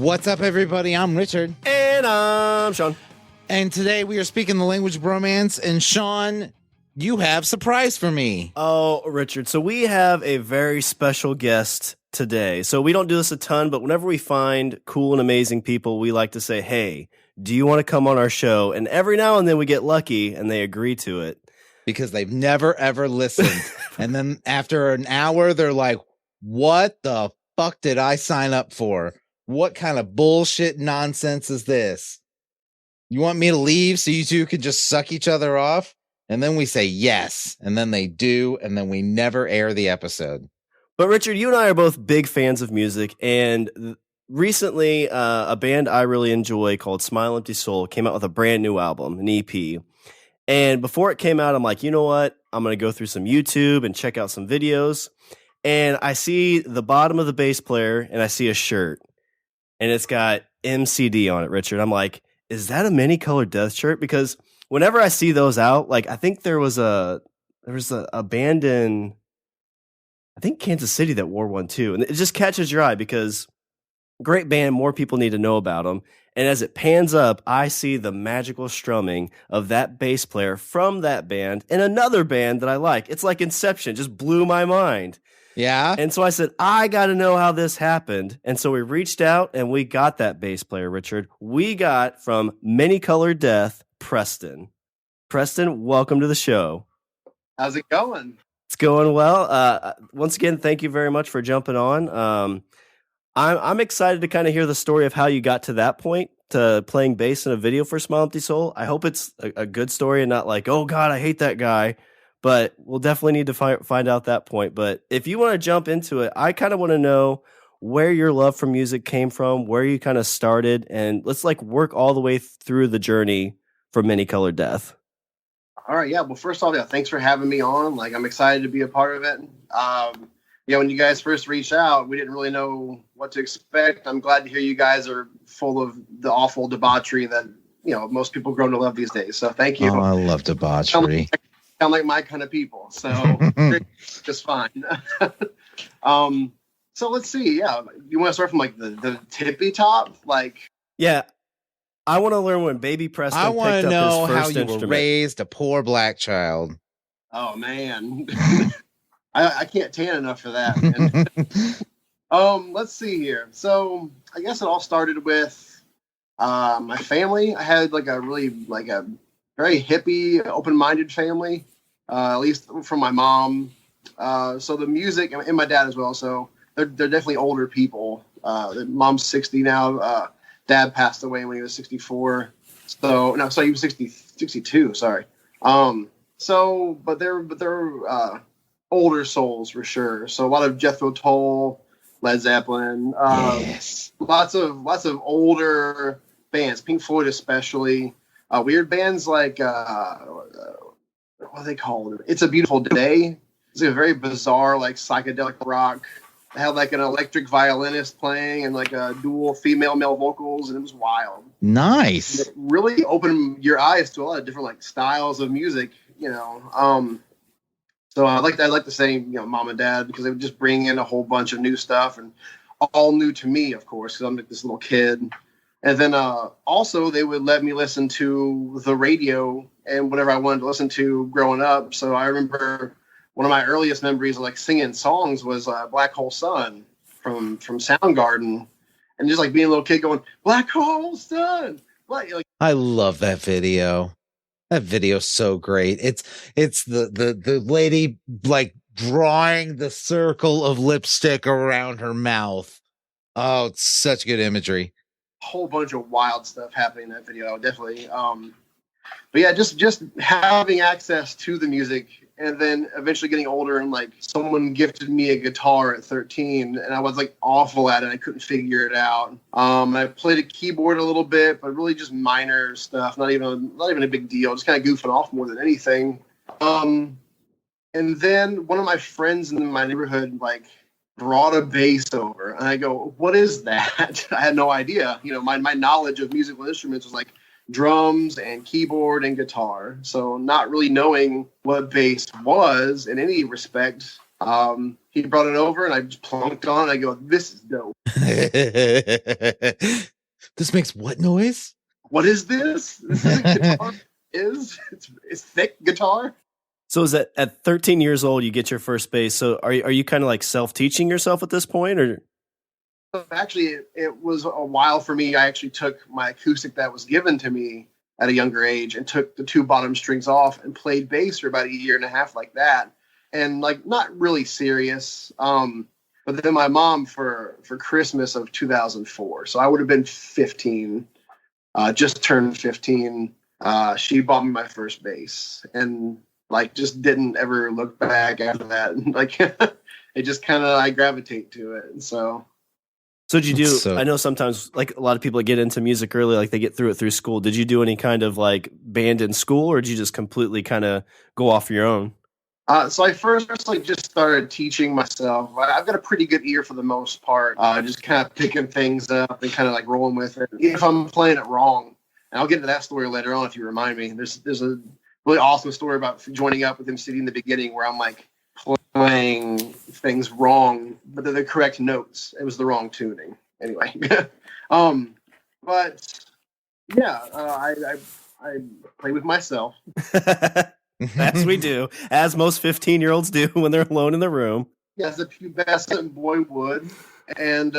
What's up, everybody? I'm Richard. And I'm Shawn. And today we are speaking the language of bromance. And Shawn, you have a surprise for me. Oh, Richard. So we have a very special guest today. So we don't do this a ton, but whenever we find cool and amazing people, we like to say, hey, do you want to come on our show? And every now and then we get lucky and they agree to it. Because they've never, ever listened. And then after an hour, they're like, what the fuck did I sign up for? What kind of bullshit nonsense is this? You want me to leave so you two can just suck each other off? And then we say yes. And then they do. And then we never air the episode. But Richard, you and I are both big fans of music. And recently, a band I really enjoy called Smile Empty Soul came out with a brand new album, an EP. And before it came out, I'm like, you know what? I'm going to go through some YouTube and check out some videos. And I see the bottom of the bass player and I see a shirt. And it's got MCD on it, Richard. I'm like, is that a Many Colored Death shirt? Because whenever I see those out, like I think there was a band in, I think Kansas City that wore one too. And it just catches your eye because great band, more people need to know about them. And as it pans up, I see the magical strumming of that bass player from that band and another band that I like. It's like Inception, just blew my mind. Yeah. And so I said, I got to know how this happened. And so we reached out and we got that bass player, Richard. We got from Many Colored Death, Preston. Preston, welcome to the show. How's it going? It's going well. Once again, thank you very much for jumping on. I'm excited to kind of hear the story of how you got to that point, to playing bass in a video for Smile Empty Soul. I hope it's a good story and not like, oh God, I hate that guy. But we'll definitely need to find out that point. But if you want to jump into it, I kind of want to know where your love for music came from, where you kind of started, and let's like work all the way through the journey for Many Colored Death. All right, yeah. Well, first off, yeah, thanks for having me on. Like, I'm excited to be a part of it. Yeah, when you guys first reached out, we didn't really know what to expect. I'm glad to hear you guys are full of the awful debauchery that, you know, most people grow to love these days. So thank you. Oh, I love debauchery. Sound like my kind of people. So just fine. So let's see. Yeah. You want to start from like the tippy top? Like, yeah. I want to learn when baby Preston picked up his first instrument. I want to know how you were raised, a poor black child. Oh man. I can't tan enough for that, man. Let's see here. So I guess it all started with my family. I had like a very hippie, open-minded family, at least from my mom. So the music, and my dad as well. So they're definitely older people. Mom's 60 now. Dad passed away when he was 64. So no, sorry, he was 62. Sorry. But they're older souls for sure. So a lot of Jethro Tull, Led Zeppelin. Yes. Lots of older bands. Pink Floyd especially. Weird bands like what are they called? It's a Beautiful Day. It's a very bizarre, like psychedelic rock. They had like an electric violinist playing and like a dual female-male vocals, and it was wild. Nice. It really opened your eyes to a lot of different like styles of music, you know. So I like to say, you know, mom and dad, because they would just bring in a whole bunch of new stuff, and all new to me, of course, because I'm like this little kid. And then also they would let me listen to the radio and whatever I wanted to listen to growing up. So I remember one of my earliest memories of like singing songs was Black Hole Sun from Soundgarden, and just like being a little kid going, Black Hole Sun. Like, I love that video. That video's so great. It's the lady like drawing the circle of lipstick around her mouth. Oh, it's such good imagery. Whole bunch of wild stuff happening in that video, definitely. But yeah, just having access to the music, and then eventually getting older, and like someone gifted me a guitar at 13, and I was like awful at it. I couldn't figure it out. I played a keyboard a little bit, but really just minor stuff, not even a big deal, just kind of goofing off more than anything. And then one of my friends in my neighborhood like brought a bass over, and I go, what is that? I had no idea. You know, my knowledge of musical instruments was like drums and keyboard and guitar. So not really knowing what bass was in any respect. he brought it over, and I just plunked on it. I go, this is dope. This makes what noise? What is this? This is a guitar. It's thick guitar. So is that at 13 years old, you get your first bass. So are you kind of like self-teaching yourself at this point, or? Actually, it was a while for me. I actually took my acoustic that was given to me at a younger age and took the 2 bottom strings off and played bass for about a year and a half like that. And like, not really serious. But then my mom for Christmas of 2004, so I would have been 15, just turned 15. She bought me my first bass, and like just didn't ever look back after that. And like it just kind of, I gravitate to it. And so did you do, I know sometimes like a lot of people get into music early, like they get through it through school. Did you do any kind of like band in school, or did you just completely kind of go off your own? So I first like just started teaching myself. I've got a pretty good ear for the most part. Just kind of picking things up and kind of like rolling with it. If I'm playing it wrong, and I'll get into that story later on if you remind me. There's a really awesome story about joining up with him City in the beginning where I'm like playing things wrong, but they're the correct notes. It was the wrong tuning. Anyway, but yeah, I play with myself. As we do, as most 15-year-olds do when they're alone in the room. Yeah, as a pubescent boy would. And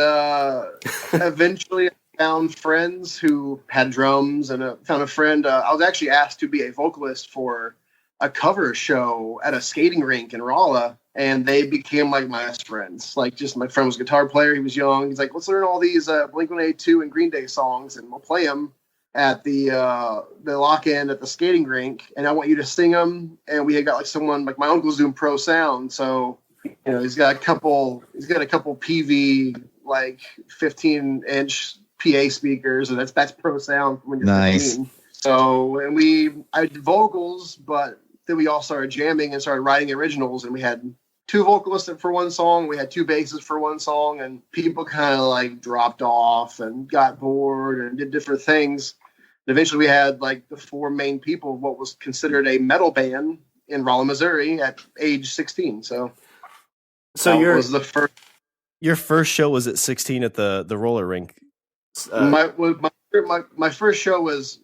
eventually I found friends who had drums, and found a friend. I was actually asked to be a vocalist for a cover show at a skating rink in Rolla, and they became like my best friends. Like, just my friend was a guitar player. He was young. He's like, let's learn all these Blink-182 and Green Day songs, and we'll play them at the lock-in at the skating rink, and I want you to sing them. And we had got like someone, like my uncle's doing pro sound, so you know he's got a couple PV like 15-inch PA speakers, and that's pro sound when you're nice. 15. So, and I did vocals, but then we all started jamming and started writing originals, and we had 2 vocalists for one song, we had 2 basses for one song, and people kind of like dropped off and got bored and did different things. And eventually we had like the 4 main people of what was considered a metal band in Rolla, Missouri at age 16. So was the first. Your first show was at 16 at the roller rink. My first show was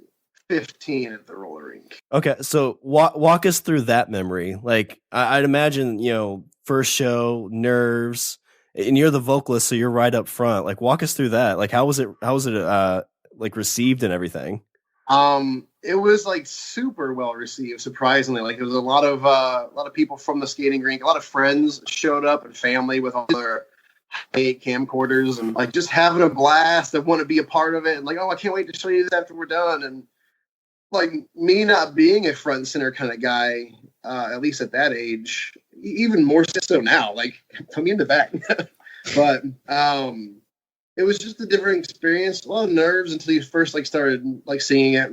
15 at the roller rink. Okay, so walk us through that memory. Like, I'd imagine, you know, first show, nerves, and you're the vocalist, so you're right up front. Like, walk us through that. Like, how was it like received and everything? It was like super well received, surprisingly. Like, there was a lot of people from the skating rink, a lot of friends showed up, and family with all their high-8 camcorders, and like just having a blast. They want to be a part of it, and like, oh, I can't wait to show you this after we're done. And like, me not being a front and center kind of guy, at least at that age, even more so now, like, put me in the back. But it was just a different experience, a lot of nerves until you first like started like singing it,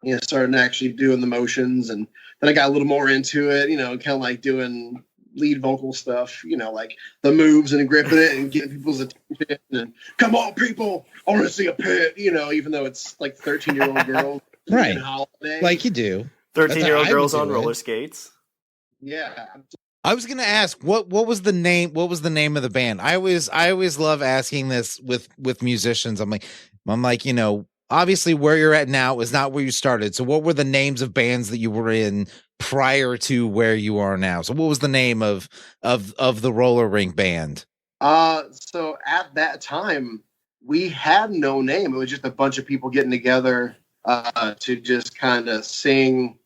you know, started actually doing the motions, and then I got a little more into it, you know, kind of like doing lead vocal stuff, you know, like the moves and gripping it and getting people's attention, and come on people, I want to see a pit, you know, even though it's like 13-year-old girls. Right. Like you do. 13-year-old girls on roller skates. Yeah. I was gonna ask what was the name? What was the name of the band? I always love asking this with musicians. I'm like, you know, obviously where you're at now is not where you started. So what were the names of bands that you were in prior to where you are now? So what was the name of the roller rink band? So at that time we had no name. It was just a bunch of people getting together to just kind of sing.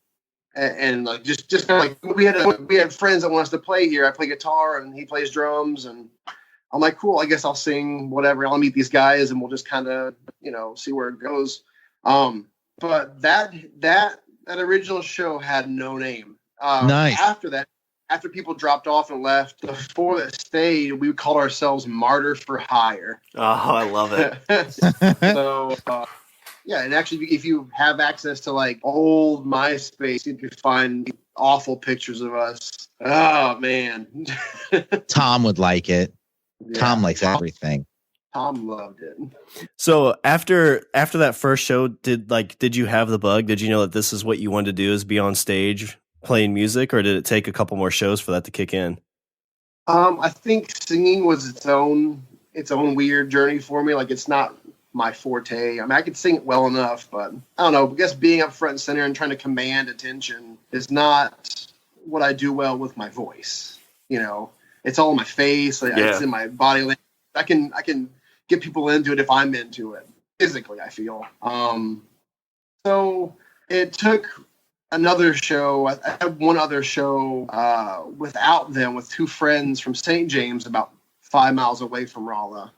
And like just kind of like we had friends that want us to play here. I play guitar and he plays drums, and I'm like, cool, I guess I'll sing whatever. I'll meet these guys and we'll just kind of, you know, see where it goes. But that original show had no name. Nice. After people dropped off and left, the 4 that stayed, we called ourselves Martyr for Hire. Oh, I love it. So. Yeah, and actually, if you have access to like old MySpace, you can find awful pictures of us. Oh man, Tom would like it. Yeah, Tom likes everything. Tom loved it. So after that first show, did you have the bug? Did you know that this is what you wanted to do, is be on stage playing music, or did it take a couple more shows for that to kick in? I think singing was its own weird journey for me. Like, it's not my forte. I mean, I could sing it well enough, but I don't know. I guess being up front and center and trying to command attention is not what I do well with my voice. You know, it's all in my face. It's in my body language. I can get people into it if I'm into it physically, I feel. So it took another show. I had one other show without them, with two friends from St. James, about 5 miles away from Rolla.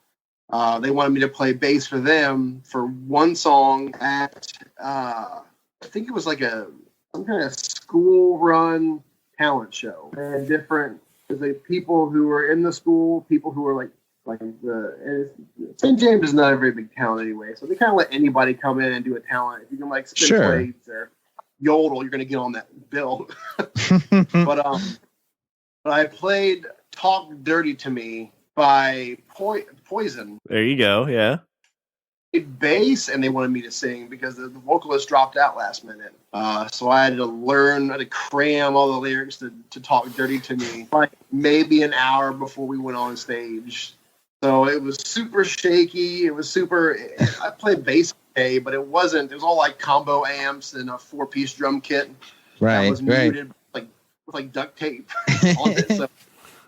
They wanted me to play bass for them for one song at, I think it was like some kind of school-run talent show. And there's like people who were in the school, people who were St. James is not a very big town anyway, so they kind of let anybody come in and do a talent. If you can like spin plates or yodel, you're going to get on that bill. But I played "Talk Dirty to Me" by Poison. There you go. Yeah. Bass, and they wanted me to sing because the vocalist dropped out last minute. So I had to cram all the lyrics to "Talk Dirty to Me," like maybe an hour before we went on stage. So it was super shaky. I played bass okay, but it was all like combo amps and a 4-piece drum kit. Right. That was muted with duct tape on it. So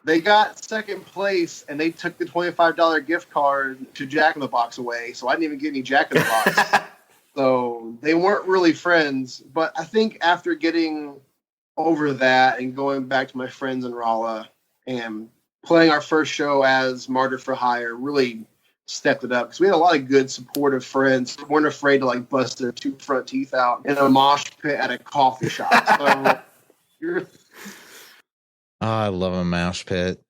they got second place, and they took the $25 gift card to Jack in the Box away. So I didn't even get any Jack in the Box. So they weren't really friends. But I think after getting over that and going back to my friends in Rolla and playing our first show as Martyr for Hire really stepped it up, because we had a lot of good supportive friends who weren't afraid to like bust their 2 front teeth out in a mosh pit at a coffee shop. So I love a mosh pit.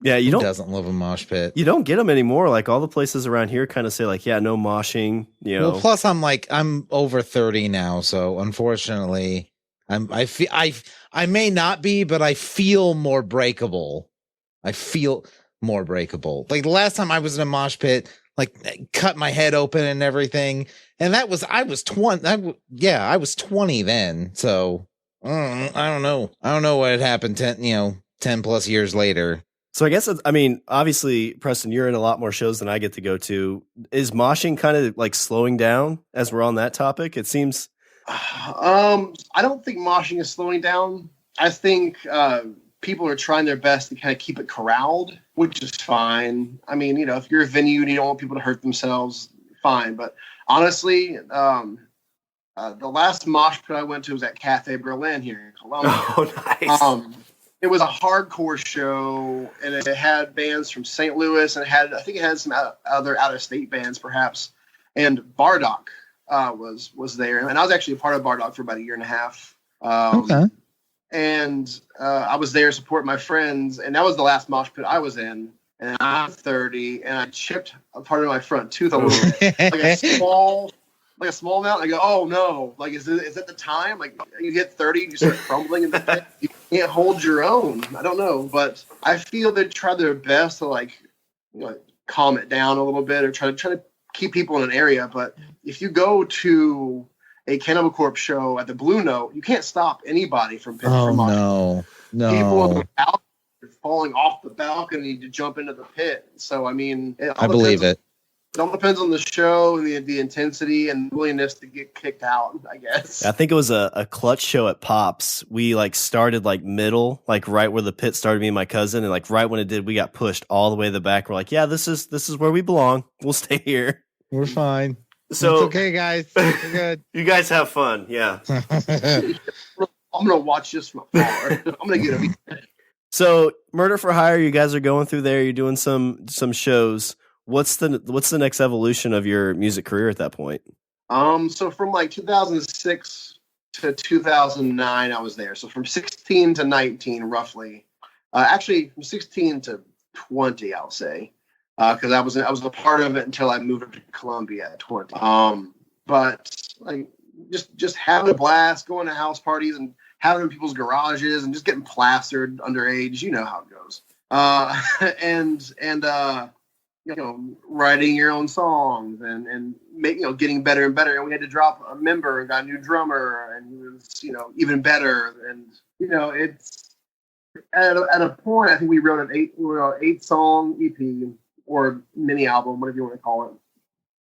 Yeah, Who doesn't love a mosh pit? You don't get them anymore. Like all the places around here kind of say like, yeah, no moshing. You know. Well, plus I'm over 30 now, so unfortunately, I may not be, but I feel more breakable. Like the last time I was in a mosh pit, like cut my head open and everything, and I was 20. I was 20 then, so I don't know what had happened 10 plus years later. So I guess obviously, Preston, you're in a lot more shows than I get to go to. Is moshing kind of like slowing down as we're on that topic? It seems. I don't think moshing is slowing down. I think people are trying their best to kind of keep it corralled, which is fine. I mean, if you're a venue and you don't want people to hurt themselves, fine. But honestly, the last mosh pit I went to was at Cafe Berlin here in Columbia. Oh, nice. It was a hardcore show, and it had bands from St. Louis, and I think it had some other out-of-state bands, perhaps. And Bardock was there, and I was actually a part of Bardock for about 1.5 years. Okay. And I was there supporting my friends, and that was the last mosh pit I was in. And I'm 30, and I chipped a part of my front tooth a little bit, like a small amount. I go, oh no! Like, is it the time? Like, you hit 30 and you start crumbling in the pit. You can't hold your own. I don't know, but I feel they try their best to calm it down a little bit, or try to keep people in an area. But if you go to a Cannibal Corpse show at the Blue Note, you can't stop anybody from pitching. Oh, no. People on the balcony are falling off the balcony to jump into the pit. So, I mean, I believe it. It all depends on the show and the intensity and willingness to get kicked out, I guess. I think it was a clutch show at Pops. We started middle, right where the pit started, me and my cousin, and right when it did, we got pushed all the way to the back. We're like, yeah, this is where we belong. We'll stay here. We're fine. So it's okay, guys. We're good. You guys have fun. Yeah. I'm gonna watch this from afar. I'm gonna get a. So, Murder for Hire, you guys are going through there. You're doing some shows. What's the next evolution of your music career at that point? So from 2006 to 2009, I was there. So from 16 to 19, roughly. Actually, from 16 to 20, I'll say, because I was a part of it until I moved to Columbia at 20. But just having a blast, going to house parties and having in people's garages and just getting plastered underage. You know how it goes. Writing your own songs and getting better and better. And we had to drop a member and got a new drummer, and he was, even better. And, at a point, I think we wrote an 8-song EP or mini album, whatever you want to call it.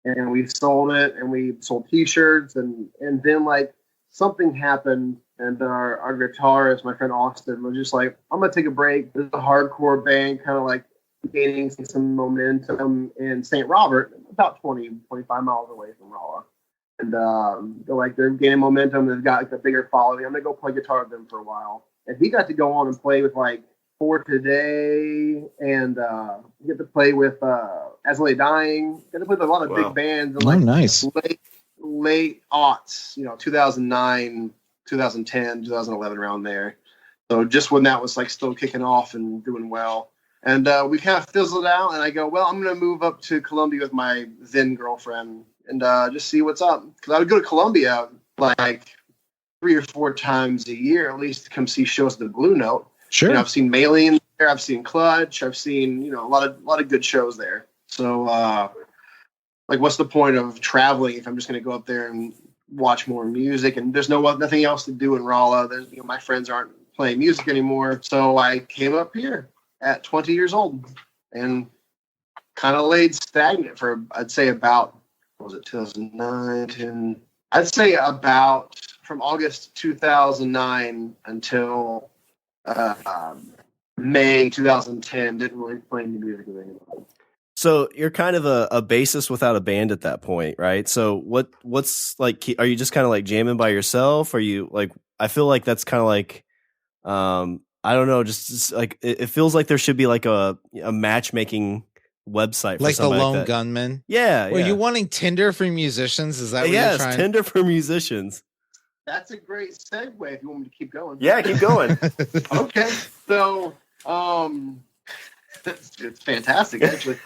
And we sold it, and we sold T-shirts, and then like something happened, and our guitarist, my friend Austin, was just like, I'm gonna take a break. This is a hardcore band, kind of like gaining some momentum in St. Robert, about 25 miles away from Rolla. And they're gaining momentum. They've got like a bigger following. I'm gonna go play guitar with them for a while. And he got to go on and play with like For Today, and get to play with As I Lay Dying. Got to play with a lot of big bands. And, nice. Late aughts, 2009, 2010, 2011, around there. So just when that was like still kicking off and doing well. And we kind of fizzled out, and I go, well, I'm going to move up to Columbia with my then girlfriend and just see what's up. Because I would go to Columbia like 3 or 4 times a year, at least to come see shows at the Blue Note. Sure. I've seen Maylene there. I've seen Clutch. I've seen, a lot of good shows there. So, like, what's the point of traveling if I'm just going to go up there and watch more music? And there's nothing else to do in Rolla. There's, my friends aren't playing music anymore. So I came up here at 20 years old and kind of laid stagnant for, I'd say about, 2009, 10? I'd say about from August 2009 until May 2010, didn't really play any music with anybody. So you're kind of a bassist without a band at that point, right? So what's like, are you just kind of like jamming by yourself? Are you like, I feel like that's kind of like, I don't know, just like, it feels like there should be like a matchmaking website for like the Lone like Gunman. Yeah. Were you wanting Tinder for musicians? Is that what yes, you're trying? Tinder for musicians. That's a great segue if you want me to keep going. Yeah, keep going. Okay. So, it's fantastic, actually.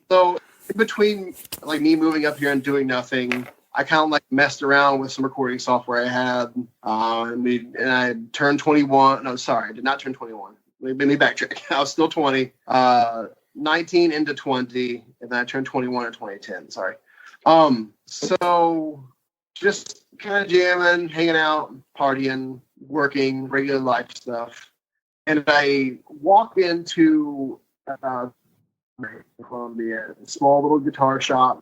So in between like me moving up here and doing nothing, I kind of like messed around with some recording software I had. And I turned 21. No, sorry, I did not turn 21. Let me backtrack. I was still 20. 19 into 20, and then I turned 21 in 2010. Sorry. So just kind of jamming, hanging out, partying, working, regular life stuff. And I walk into Columbia, a small little guitar shop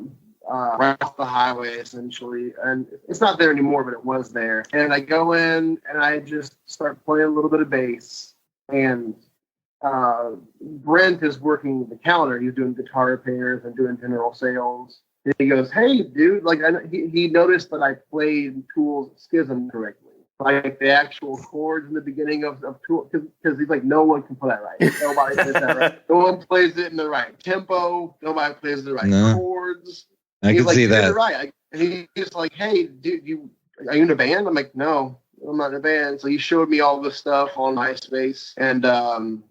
right off the highway, essentially. And it's not there anymore, but it was there. And I go in, and I just start playing a little bit of bass. And Brent is working the counter. He's doing guitar repairs and doing general sales. And he goes, "Hey, dude!" Like he noticed that I played Tool's Schism correctly, like the actual chords in the beginning of Tool, because he's like, no one can play that right. Nobody plays that right. No one plays it in the right tempo. Nobody plays the right chords. I can see that. Right. And he's like, "Hey, dude, are you in a band?" I'm like, "No, I'm not in a band." So he showed me all this stuff on MySpace and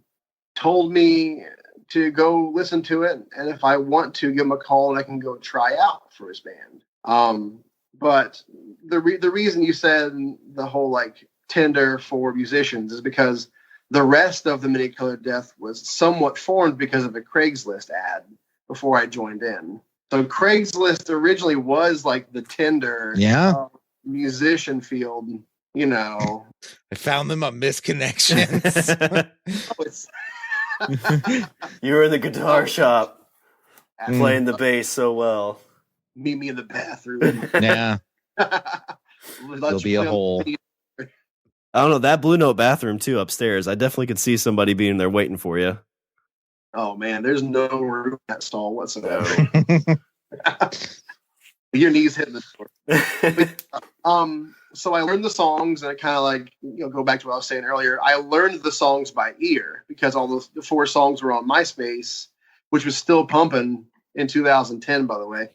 told me to go listen to it, and if I want to, give him a call and I can go try out for his band. But the reason you said the whole like Tinder for musicians is because the rest of the Many Colored Death was somewhat formed because of a Craigslist ad before I joined in. So Craigslist originally was like the Tinder musician field, I found them on misconnections. You were in the guitar shop playing the bass so well. Meet me in the bathroom. Yeah. There'll be a hole. I don't know, that Blue Note bathroom too upstairs. I definitely could see somebody being there waiting for you. Oh man, there's no room in that stall whatsoever. Your knees hitting the door. So I learned the songs, and I kind of like, go back to what I was saying earlier. I learned the songs by ear because all the 4 songs were on MySpace, which was still pumping in 2010, by the way.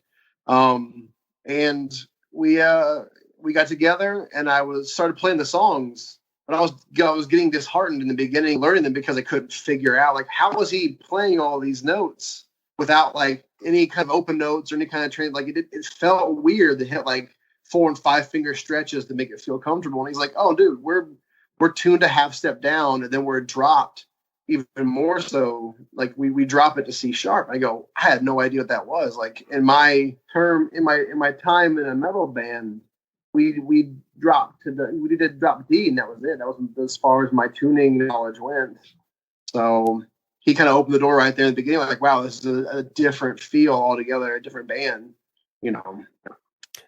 And we got together, and I started playing the songs, but I was getting disheartened in the beginning, learning them because I couldn't figure out like how was he playing all these notes without like any kind of open notes or any kind of train. Like it felt weird to hit like 4 and 5 finger stretches to make it feel comfortable. And he's like, "Oh, dude, we're tuned a half step down, and then we're dropped even more so. Like we drop it to C sharp." I go, I had no idea what that was. Like in my time in a metal band, we did drop D, and that was it. That was as far as my tuning knowledge went. So he kind of opened the door right there in the beginning. Like, wow, this is a different feel altogether, a different band, you know.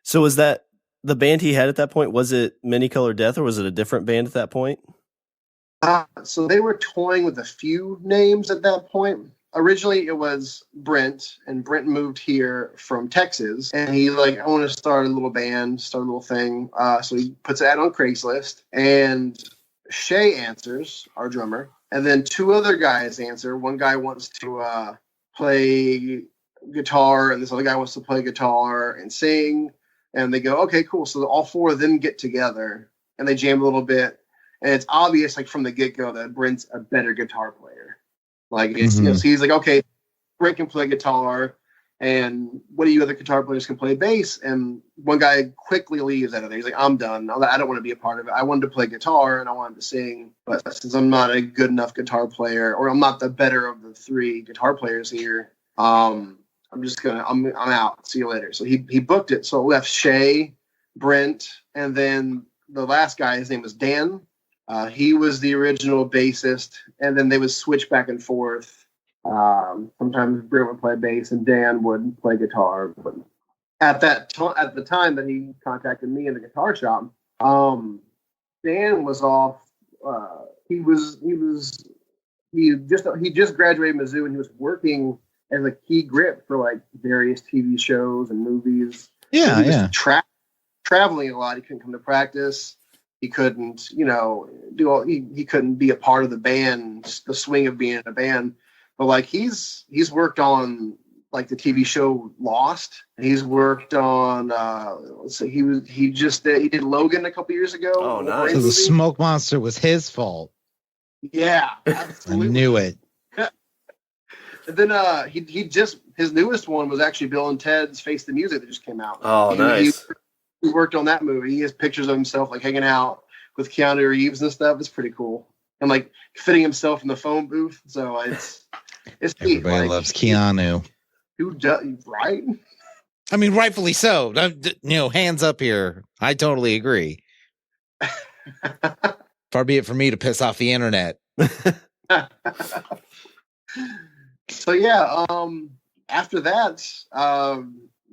So was that the band he had at that point? Was it Many Color Death, or was it a different band at that point? So they were toying with a few names at that point. Originally, it was Brent, and Brent moved here from Texas, and he like, I want to start a little band, start a little thing. So he puts an ad on Craigslist, and Shay answers, our drummer, and then two other guys answer. One guy wants to play guitar, and this other guy wants to play guitar and sing. And they go, okay, cool. So all four of them get together, and they jam a little bit. And it's obvious, like from the get-go, that Brent's a better guitar player. Like it's, so he's like, okay, Brent can play guitar, and what do you other guitar players can play bass? And one guy quickly leaves out of there. He's like, I'm done. I don't want to be a part of it. I wanted to play guitar and I wanted to sing, but since I'm not a good enough guitar player, or I'm not the better of the three guitar players here, I'm out. See you later. So he booked it. So it left Shay, Brent, and then the last guy, his name was Dan. He was the original bassist, and then they would switch back and forth. Sometimes Brent would play bass and Dan would play guitar. But at the time that he contacted me in the guitar shop, Dan was off. He just graduated Mizzou, and he was working as a key grip for like various TV shows and movies. Yeah, he was traveling a lot. He couldn't come to practice. He couldn't, do all. He couldn't be a part of the band, the swing of being in a band. But like he's worked on like the TV show Lost. He's worked on. He did Logan a couple years ago. Oh, nice! So the smoke monster was his fault. Yeah, absolutely. I knew it. And then his newest one was actually Bill and Ted's Face the Music that just came out. Oh, nice. He worked on that movie. He has pictures of himself like hanging out with Keanu Reeves and stuff. It's pretty cool. And like fitting himself in the phone booth. So it's everybody loves Keanu. Who does, right? I mean, rightfully so. Hands up here. I totally agree. Far be it from me to piss off the internet. So yeah, after that,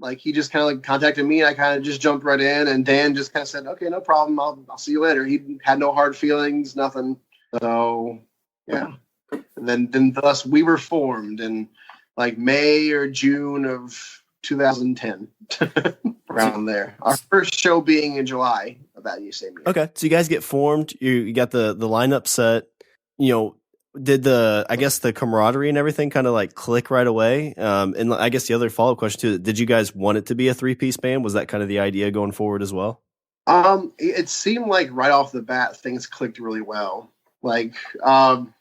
like he just kind of like contacted me, and I kind of just jumped right in, and Dan just kind of said, "Okay, no problem. I'll see you later." He had no hard feelings, nothing. So yeah, and then thus we were formed in like May or June of 2010, around there. Our first show being in July of that same year. Okay, so you guys get formed. You got the lineup set. Did the camaraderie and everything kind of like click right away? And I guess the other follow-up question too, did you guys want it to be a 3-piece band? Was that kind of the idea going forward as well? It seemed like right off the bat, things clicked really well. Like,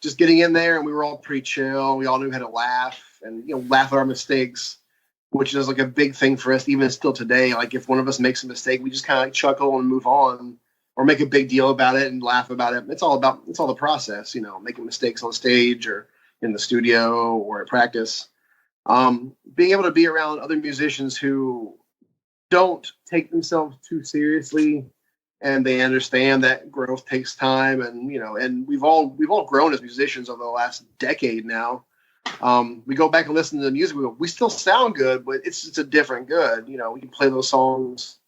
just getting in there, and we were all pretty chill. We all knew how to laugh and, laugh at our mistakes, which is like a big thing for us even still today. Like if one of us makes a mistake, we just kind of like chuckle and move on, or make a big deal about it and laugh about it. It's all the process, making mistakes on stage or in the studio or at practice. Being able to be around other musicians who don't take themselves too seriously, and they understand that growth takes time, and and we've all grown as musicians over the last decade now. We go back and listen to the music. We still sound good, but it's a different good. We can play those songs,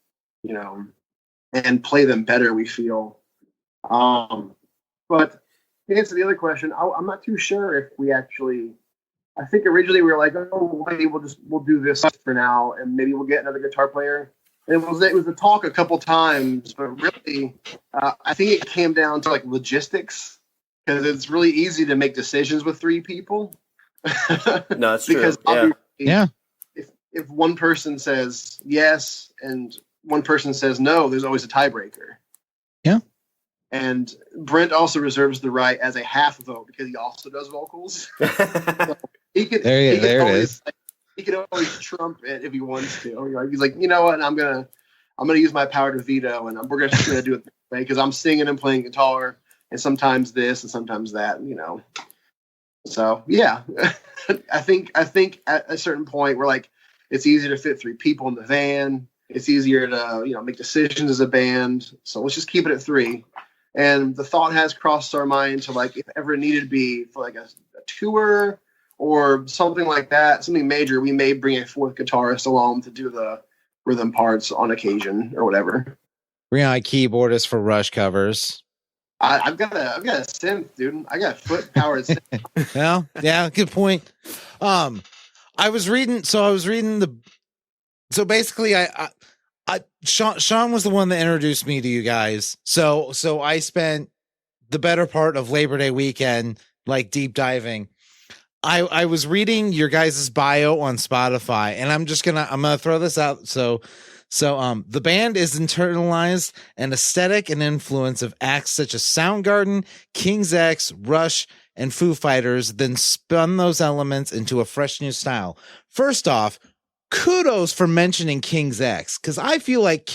and play them better, we feel. But to answer the other question, I'm not too sure if we actually. I think originally we were like, oh, maybe we'll do this for now, and maybe we'll get another guitar player. And it was a talk a couple times, but really, I think it came down to like logistics, because it's really easy to make decisions with 3 people. No, it's because true. Yeah. If one person says yes and one person says no, there's always a tiebreaker. Yeah. And Brent also reserves the right as a half vote because he also does vocals. So he could always trump it if he wants to. He's like, you know what? I'm gonna use my power to veto, and we're just gonna do it this way because I'm singing and playing guitar, and sometimes this and sometimes that. So yeah, I think at a certain point we're like, it's easy to fit 3 people in the van. It's easier to, make decisions as a band. So let's just keep it at 3. And the thought has crossed our mind to, like, if ever needed to be for like a tour or something like that, something major, we may bring a 4th guitarist along to do the rhythm parts on occasion or whatever. Bring on a keyboardist for Rush covers. I've got a synth, dude. I got foot powered synth. Well, yeah, good point. I was reading so basically Shawn was the one that introduced me to you guys. So I spent the better part of Labor Day weekend like deep diving. I was reading your guys' bio on Spotify, and I'm gonna throw this out. So the band is internalized an aesthetic and influence of acts such as Soundgarden, King's X, Rush, and Foo Fighters, then spun those elements into a fresh new style. First off, kudos for mentioning King's X, because I feel like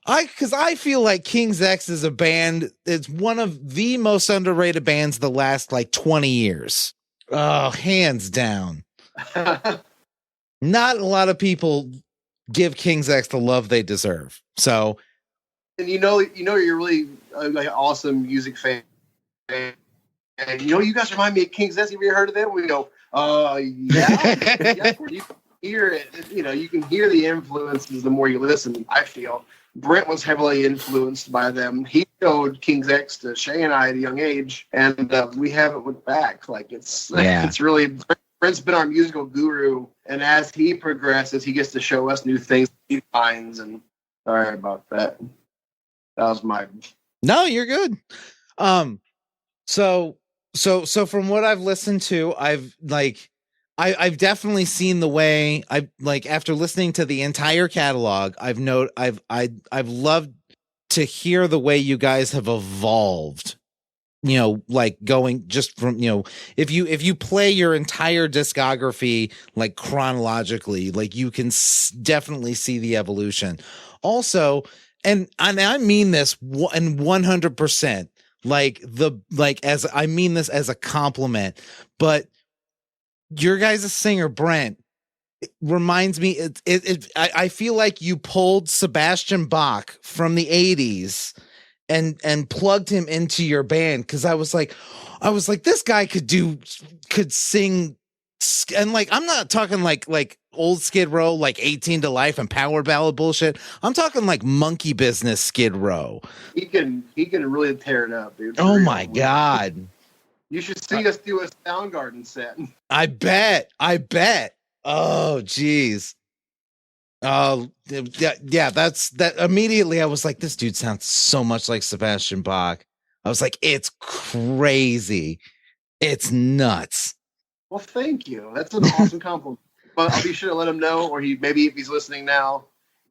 I feel like King's X is a band. It's one of the most underrated bands the last like 20 years. Oh, hands down. Not a lot of people give King's X the love they deserve. So, and you're really like an awesome music fan. And you guys remind me of King's X. Have you ever heard of them? We go, yeah. Yeah, you can hear it. You can hear the influences the more you listen. I feel Brent was heavily influenced by them. He showed King's X to Shay and I at a young age, and we haven't looked back. Like it's really Brent's been our musical guru, and as he progresses, he gets to show us new things he finds. And sorry about that. That was my. No, you're good. So from what I've listened to, I've definitely seen the way after listening to the entire catalog, I've loved to hear the way you guys have evolved, going just from, if you play your entire discography, like chronologically, like you can definitely see the evolution also. And I mean this and 100%. As I mean this as a compliment, but your guys' singer Brent reminds me. I feel like you pulled Sebastian Bach from the 80s and plugged him into your band, because I was like, this guy could sing, and like I'm not talking like old Skid Row, like 18 to Life and power ballad bullshit. I'm talking like Monkey Business Skid Row. He can really tear it up, dude. Oh my God. You should see us do a Soundgarden set. I bet. Oh geez. Oh yeah, that's that. Immediately I was like, this dude sounds so much like Sebastian Bach. I was like, it's crazy. It's nuts. Well, thank you. That's an awesome compliment. But I'll be sure to let him know, or maybe if he's listening now,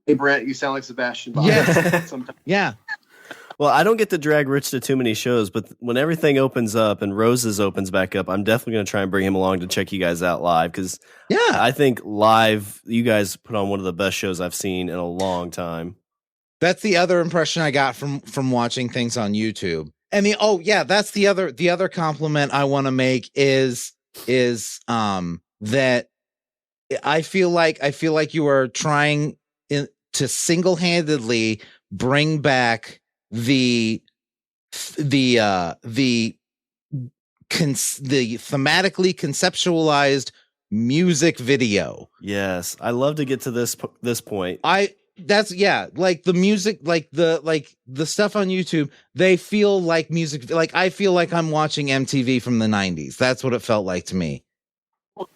hey Brent, you sound like Sebastian Bach. Yeah. Yeah. Well, I don't get to drag Rich to too many shows, but when everything opens up and Roses opens back up, I'm definitely going to try and bring him along to check you guys out live, because I think live you guys put on one of the best shows I've seen in a long time. That's the other impression I got from watching things on YouTube. And that's the other compliment I want to make is that I feel like you are trying to single-handedly bring back the thematically conceptualized music video. Yes, I love to get to this point. Like the music, like the stuff on YouTube, they feel like music. Like I feel like I'm watching MTV from the 90s. That's what it felt like to me.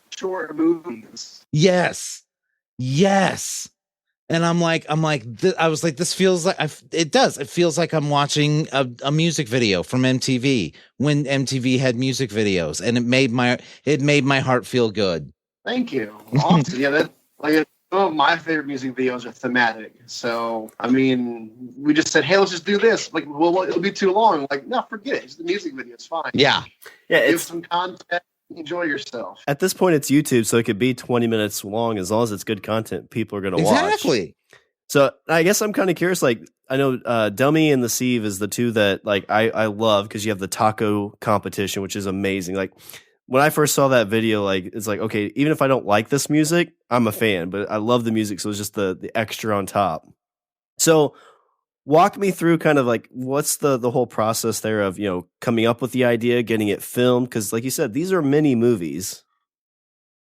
Short movies. Yes. And I was like, this feels like it feels like I'm watching a music video from MTV when MTV had music videos, and it made my heart feel good. Thank you. Awesome. Yeah, some of my favorite music videos are thematic. So, I mean, we just said, hey, let's just do this. Like, well, it'll be too long. Like, no, forget it. It's the music video. It's fine. Yeah. Give some context. Enjoy yourself. At this point, it's YouTube, so it could be 20 minutes long. As long as it's good content, people are going to watch. Exactly. So I guess I'm kind of curious. Like, I know Dummy and The Sieve is the two that like I love, because you have the taco competition, which is amazing. Like, when I first saw that video, like it's like, okay, even if I don't like this music, I'm a fan, but I love the music, so it's just the extra on top. So walk me through kind of like what's the whole process there of, you know, coming up with the idea, getting it filmed, because like you said, these are mini movies.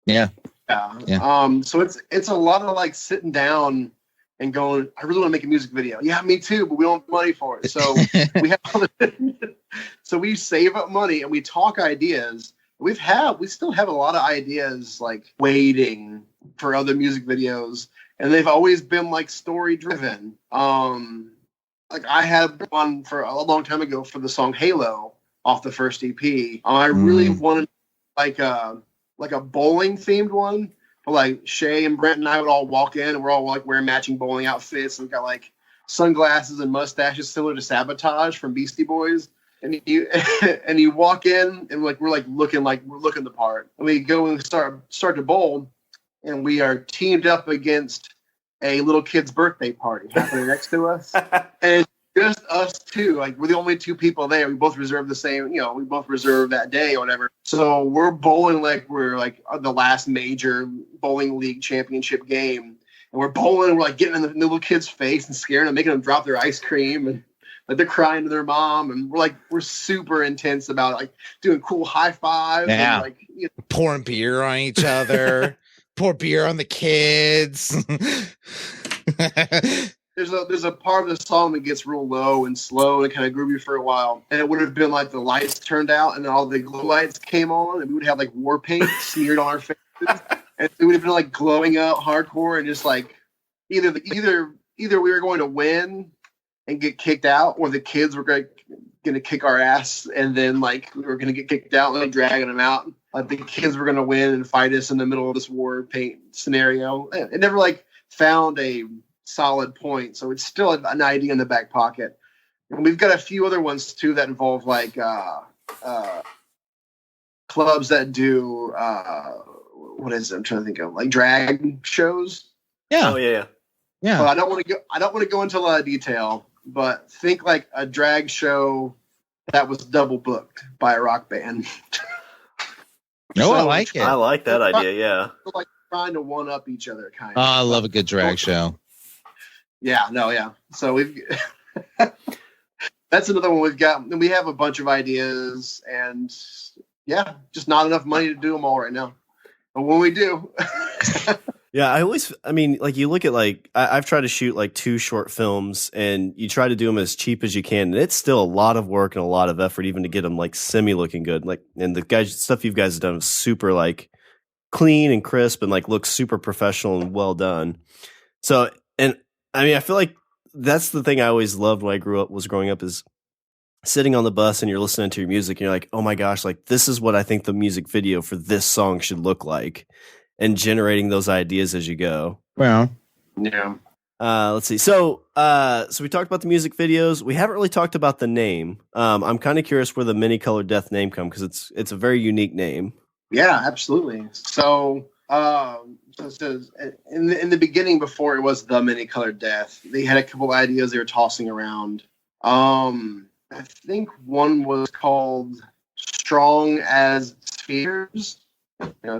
Yeah. So it's a lot of like sitting down and going, I really want to make a music video. Yeah, me too, but we don't have money for it. So we save up money and we talk ideas. We still have a lot of ideas like waiting for other music videos, and they've always been like story driven. Like I had one for a long time ago for the song Halo off the first EP. I really wanted like a bowling themed one. But like Shay and Brent and I would all walk in and we're all like wearing matching bowling outfits. And we got like sunglasses and mustaches similar to Sabotage from Beastie Boys. And you walk in and we're looking the part. And we go and start to bowl, and we are teamed up against a little kid's birthday party happening next to us. And it's just us two. Like we're the only two people there. We both reserved the same, we both reserved that day or whatever. So we're bowling like we're like the last major bowling league championship game. And we're bowling, we're like getting in the little kid's face and scaring them, making them drop their ice cream, and like they're crying to their mom, and we're super intense about it, like doing cool high fives. Yeah. And, like, pouring beer on each other, pour beer on the kids. There's a part of the song that gets real low and slow and kind of groovy for a while, and it would have been like the lights turned out and all the glow lights came on, and we would have like war paint smeared on our faces, and it would have been like glowing up hardcore, and just like either we were going to win and get kicked out, or the kids were going to kick our ass, and then like we were going to get kicked out and like dragging them out. Like the kids were going to win and fight us in the middle of this war paint scenario. It never like found a solid point, so it's still an idea in the back pocket. And we've got a few other ones too that involve like clubs that do what is it? I'm trying to think of like drag shows. Yeah. Oh yeah. Yeah. But I don't want to go into a lot of detail, but think like a drag show that was double booked by a rock band. No, I like it. I like that idea. Yeah. Like trying to one up each other, kind Oh, of. I love a good drag show. Yeah. No. Yeah. So we've. That's another one we've got. And we have a bunch of ideas, and yeah, just not enough money to do them all right now. But when we do. Yeah, I mean, like you look at like I've tried to shoot like 2 short films, and you try to do them as cheap as you can, and it's still a lot of work and a lot of effort even to get them like semi looking good. Like, and the stuff you guys have done is super like clean and crisp and like looks super professional and well done. So, and I mean, I feel like that's the thing I always loved when I was growing up is sitting on the bus and you're listening to your music and you're like, oh my gosh, like this is what I think the music video for this song should look like. And generating those ideas as you go. Well, Yeah. Let's see. So we talked about the music videos. We haven't really talked about the name. I'm kind of curious where the Many Colored Death name comes, because it's a very unique name. Yeah, absolutely. So, in the beginning, before it was the Many Colored Death, they had a couple ideas they were tossing around. I think one was called Strong as Spheres.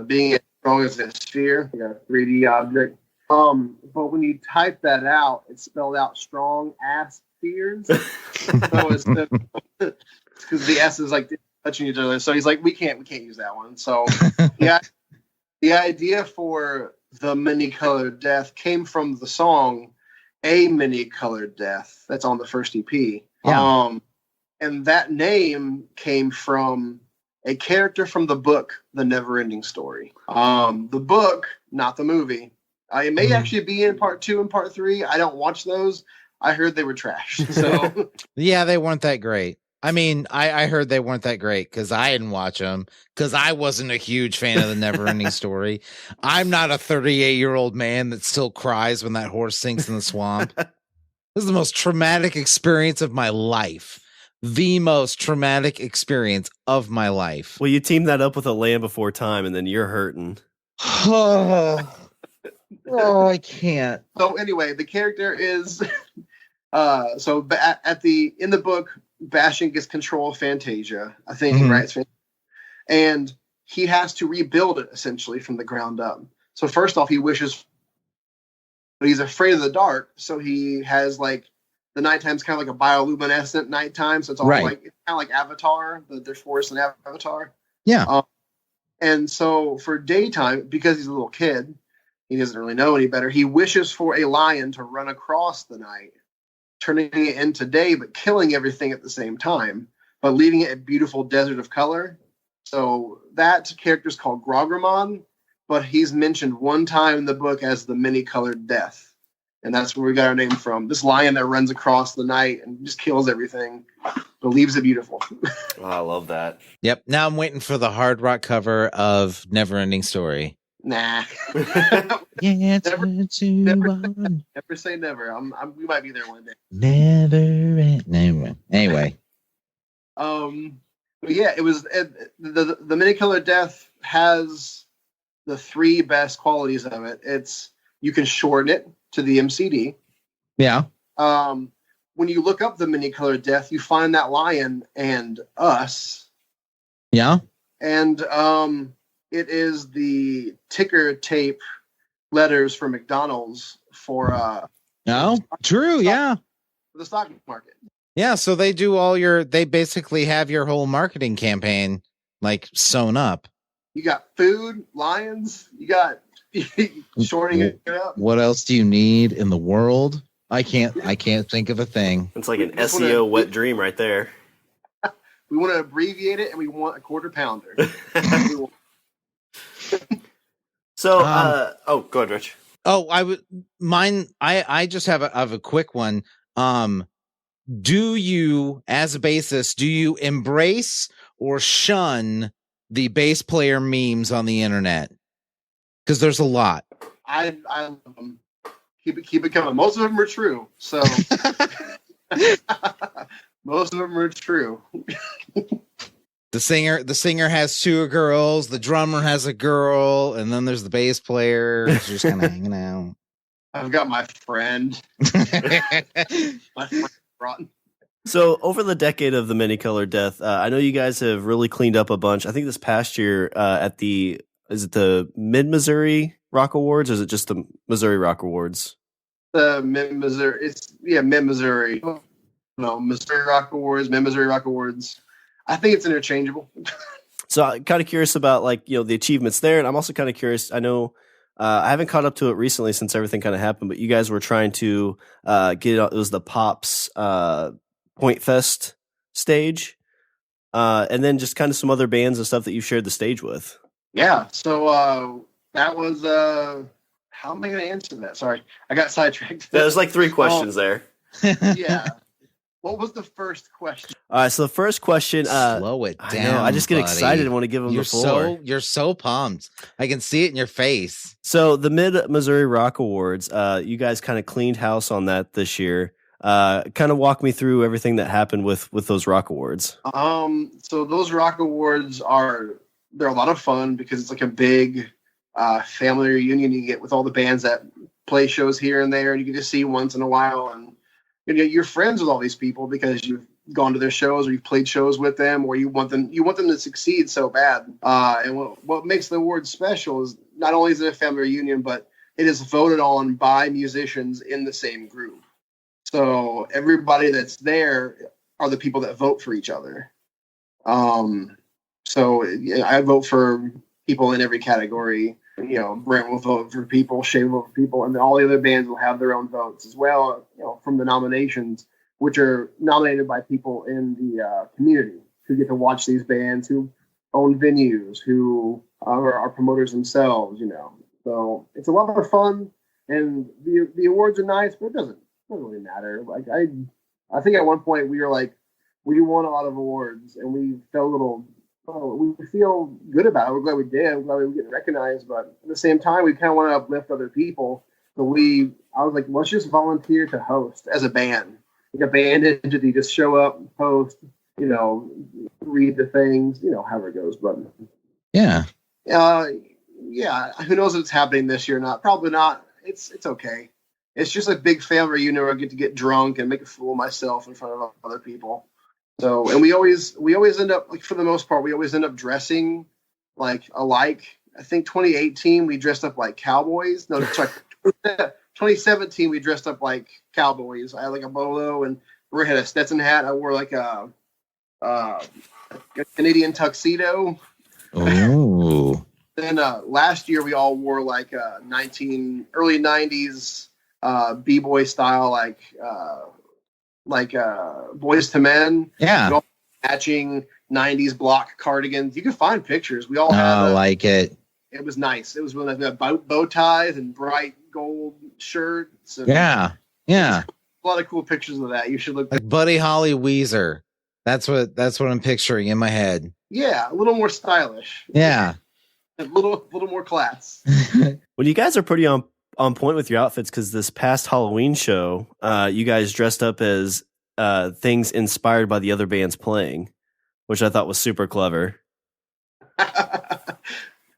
Being as strong as a sphere, like a 3D object. But when you type that out, it's spelled out strong ass spheres. So it's because the S is like touching each other. So he's like, we can't use that one. So yeah, the idea for the Many Colored Death came from the song A Many Colored Death that's on the first EP. Yeah. And that name came from a character from the book, The Never-Ending Story. The book, not the movie. It may actually be in part 2 and part 3. I don't watch those. I heard they were trash. So yeah, they weren't that great. I mean, I heard they weren't that great because I didn't watch them because I wasn't a huge fan of The Never-Ending Story. I'm not a 38-year-old man that still cries when that horse sinks in the swamp. This is the most traumatic experience of my life. The most traumatic experience of my life. Well, you team that up with A Land Before Time, and then you're hurting. Oh, I can't. So anyway, the character is in the book, Bastion gets control of Fantasia. I think he writes Fantasia. And he has to rebuild it essentially from the ground up. So first off, he wishes, but he's afraid of the dark. So he has like the nighttime's kind of like a bioluminescent nighttime. So it's all like, it's kind of like Avatar, there's forest and Avatar. Yeah. And so for daytime, because he's a little kid, he doesn't really know any better. He wishes for a lion to run across the night, turning it into day, but killing everything at the same time, but leaving it a beautiful desert of color. So that character is called Grogramon, but he's mentioned one time in the book as the many-colored death. And that's where we got our name from. This lion that runs across the night and just kills everything, but leaves it beautiful. Oh, I love that. Yep. Now I'm waiting for the Hard Rock cover of Neverending Story. Nah. Yeah, never say never. We might be there one day. Never. Anyway. But yeah, it was the many-colored death has the three best qualities of it. It's you can shorten it to the MCD. Yeah. When you look up the many-colored death, you find that lion and us. Yeah. And it is the ticker tape letters for McDonald's for true, yeah. For the stock market. Yeah, so they do they basically have your whole marketing campaign like sewn up. You got food, lions, you got shorting it up. What else do you need in the world? I can't think of a thing. It's like an SEO wet dream right there. We want to abbreviate it, and we want a quarter pounder. So, go ahead, Rich. I just have a quick one. Do you, as a bassist, do you embrace or shun the bass player memes on the internet? Because there's a lot. I love them. Keep it coming. Most of them are true. So most of them are true. The singer has two girls, the drummer has a girl, and then there's the bass player who's just kind of hanging out. I've got my friend. My friend Broughton. So over the decade of the many-colored death, I know you guys have really cleaned up a bunch. I think this past year is it the Mid-Missouri Rock Awards, or is it just the Missouri Rock Awards? The Mid-Missouri. Mid-Missouri. No, Missouri Rock Awards, Mid-Missouri Rock Awards. I think it's interchangeable. So I'm kind of curious about the achievements there. And I'm also kind of curious. I know I haven't caught up to it recently since everything kind of happened, but you guys were trying to get it was the Pops Point Fest stage. And then just kind of some other bands and stuff that you shared the stage with. Yeah. So that was how am I going to answer that? Sorry, I got sidetracked. There's like three questions there. Yeah. What was the first question? All right, so the first question. Slow it down. I just get buddy. excited and want to give them the floor. You're so pumped. I can see it in your face. So the Mid-Missouri Rock Awards, you guys kind of cleaned house on that this year. Kind of walk me through everything that happened with those Rock Awards. So those Rock Awards they're a lot of fun because it's like a big family reunion you get with all the bands that play shows here and there, and you get to see once in a while, and you're friends with all these people because you've gone to their shows or you've played shows with them, or you want them to succeed so bad. And what makes the awards special is not only is it a family reunion, but it is voted on by musicians in the same group. So everybody that's there are the people that vote for each other. So I vote for people in every category. Brent will vote for people, Shay will vote for people, and then all the other bands will have their own votes as well, from the nominations, which are nominated by people in the community who get to watch these bands, who own venues, who are promoters themselves, So it's a lot of fun, and the awards are nice, but it doesn't really matter. Like I think at one point we were like, we won a lot of awards, and we felt a little. We feel good about it. We're glad we did. We're glad we were getting recognized, but at the same time, we kind of want to uplift other people. So I was like, let's just volunteer to host as a band, like a band entity. Just show up, host, read the things, however it goes. But yeah. Who knows if it's happening this year or not? Probably not. It's okay. It's just a big family reunion where I get to get drunk and make a fool of myself in front of other people. So, and we always end up, like, for the most part, we always end up dressing alike. I think 2018 we dressed up like cowboys. No, sorry, 2017 we dressed up like cowboys. I had like a bolo and we had a Stetson hat. I wore like a Canadian tuxedo. Oh. Then last year we all wore like early 90s b-boy style, like Boys to Men. Yeah. We all matching 90s block cardigans. You can find pictures. We all had like it. It was nice. It was really nice. We had bow ties and bright gold shirts. And yeah. A lot of cool pictures of that. You should look like Buddy Holly Weezer. That's what I'm picturing in my head. Yeah, a little more stylish. Yeah. A little more class. Well, you guys are pretty on point with your outfits because this past Halloween show, you guys dressed up as things inspired by the other bands playing, which I thought was super clever.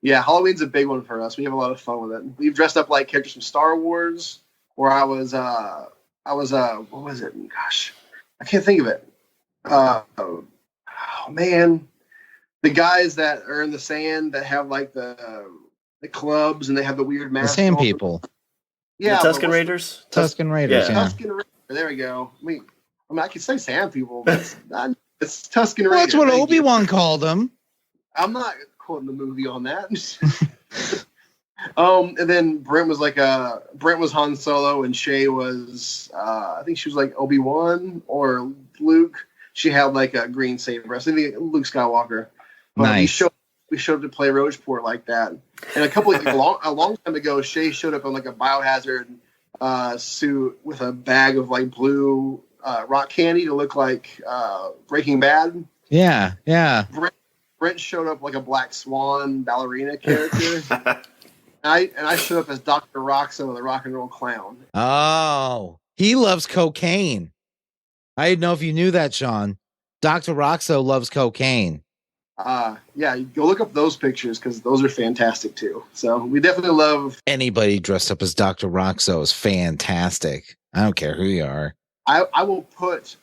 Yeah, Halloween's a big one for us. We have a lot of fun with it. We've dressed up like characters from Star Wars, or I was what was it? Gosh, I can't think of it. Oh man, the guys that are in the sand that have like the clubs and they have the weird masks. The sand people. Yeah, the Tusken Raiders. Tusken Raiders. Yeah. Tusken Raiders. There we go. I mean, I can say sand people, but it's Tusken Raiders. Well, that's what Obi-Wan called them. I'm not quoting the movie on that. And then Brent was Han Solo and Shay was I think she was like Obi-Wan or Luke. She had like a green saber. I think Luke Skywalker. But nice. We showed up to play Roachport like that. And a long time ago, Shay showed up in like a biohazard suit with a bag of like blue rock candy to look like Breaking Bad. Yeah. Brent showed up like a Black Swan ballerina character. and I showed up as Dr. Roxo, the rock and roll clown. Oh, he loves cocaine. I didn't know if you knew that, Shawn. Dr. Roxo loves cocaine. Yeah, go look up those pictures because those are fantastic too. So we definitely love anybody dressed up as Dr. Roxo is fantastic. I don't care who you are. I will put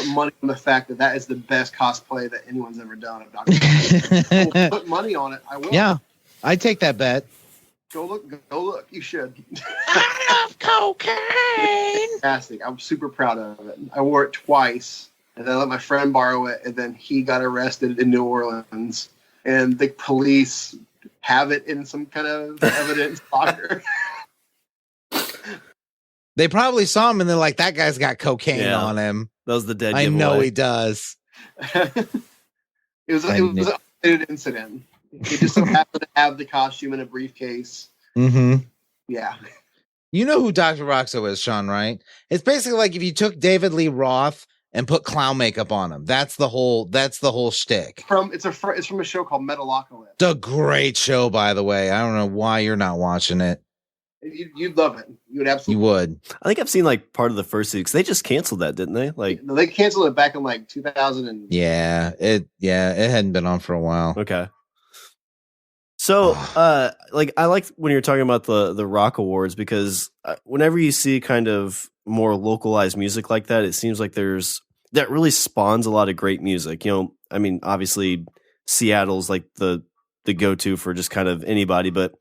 money on the fact that is the best cosplay that anyone's ever done of Dr. Roxo. I will put money on it. I will. Yeah, I take that bet. Go look. You should. I love cocaine. Fantastic. I'm super proud of it. I wore it twice. And then I let my friend borrow it, and then he got arrested in New Orleans. And the police have it in some kind of evidence locker. They probably saw him, and they're like, that guy's got cocaine on him. That was the dead I giveaway. know he does. It was an unrelated incident. He just so happened to have the costume in a briefcase. Mm-hmm. Yeah. You know who Dr. Roxo is, Shawn, right? It's basically like if you took David Lee Roth and put clown makeup on him. That's the whole shtick. It's from a show called Metalocalypse. It's a great show, by the way. I don't know why you're not watching it. You'd love it. You would absolutely. You would. I think I've seen like part of the first season. They just canceled that, didn't they? Like they canceled it back in like 2000. It hadn't been on for a while. Okay. So, like I like when you're talking about the Rock Awards because whenever you see kind of more localized music like that, it seems like that really spawns a lot of great music. You know, I mean, obviously Seattle's like the go-to for just kind of anybody, but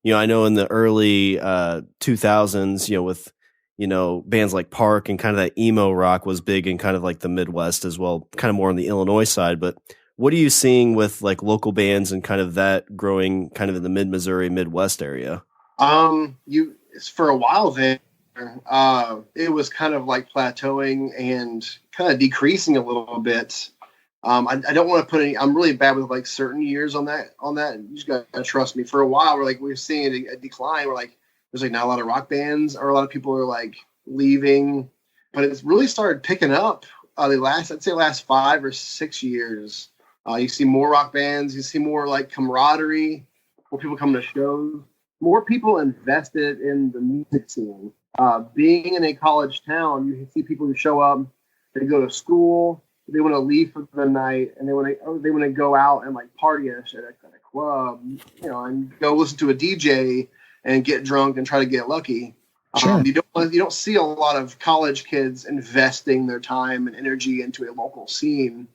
you know, I know in the early 2000s, you know, with you know bands like Park and kind of that emo rock was big in kind of like the Midwest as well, kind of more on the Illinois side, but what are you seeing with like local bands and kind of that growing kind of in the mid-Missouri, Midwest area? For a while there, it was kind of like plateauing and kind of decreasing a little bit. I don't want to put any. I'm really bad with like certain years on that. You just gotta trust me. For a while, we're seeing a decline. We're like, there's like not a lot of rock bands, or a lot of people are like leaving, but it's really started picking up. I'd say last 5 or 6 years. You see more rock bands. You see more like camaraderie. More people coming to shows. More people invested in the music scene. Being in a college town, you see people who show up. They go to school. They want to leave for the night, and they want to go out and like party at a club, you know, and go listen to a DJ and get drunk and try to get lucky. Sure. You don't see a lot of college kids investing their time and energy into a local scene,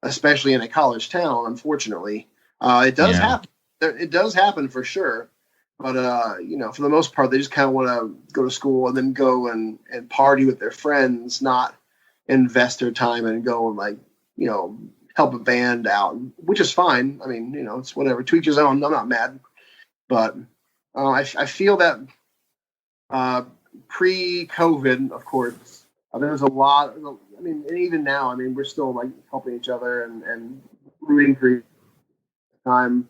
especially in a college town. Unfortunately, it does happen. it does happen for sure. But for the most part, they just kind of want to go to school and then go and party with their friends, not invest their time and go and help a band out, which is fine. I mean, it's whatever. To each his own. I'm not mad, but I feel that pre-COVID, of course, there's a lot. I mean, and even now, we're still helping each other and rooting for each time.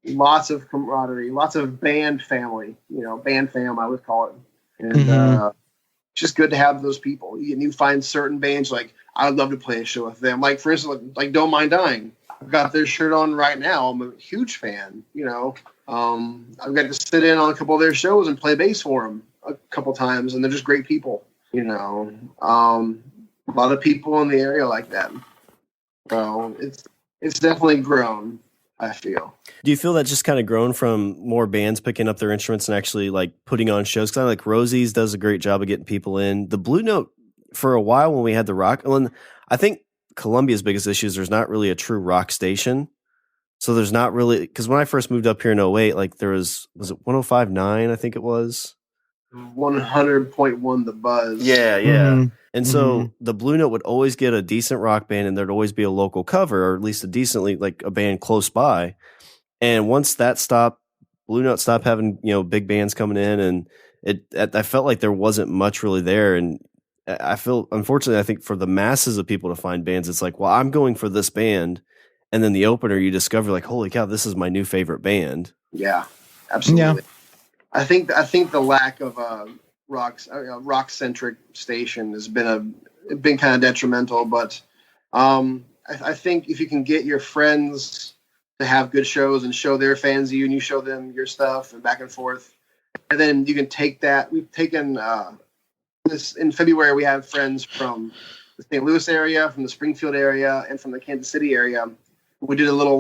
Lots of camaraderie, lots of band family, band fam, I would call it. And it's just good to have those people. You find certain bands, I'd love to play a show with them. Like, for instance, Don't Mind Dying. I've got their shirt on right now. I'm a huge fan, I've got to sit in on a couple of their shows and play bass for them a couple times, and they're just great people, A lot of people in the area like that. So it's definitely grown, I feel. Do you feel that just kind of grown from more bands picking up their instruments and actually putting on shows? Kind of Rosie's does a great job of getting people in. The Blue Note, for a while when we had the rock, I think Columbia's biggest issue is there's not really a true rock station. So there's not really, because when I first moved up here in 08, there was it 105.9, I think it was? 100.1 The Buzz. Yeah. And so the Blue Note would always get a decent rock band, and there'd always be a local cover, or at least a decently a band close by. And once that stopped, Blue Note stopped having big bands coming in, and I felt like there wasn't much really there. And I feel, unfortunately, I think for the masses of people to find bands, it's well, I'm going for this band, and then the opener you discover holy cow, this is my new favorite band. Yeah, absolutely. Yeah. I think the lack of rock centric station has been kind of detrimental, but I think if you can get your friends to have good shows and show their fans you and you show them your stuff and back and forth, and then you can take that. We've taken this in February. We have friends from the St. Louis area, from the Springfield area, and from the Kansas City area. We did a little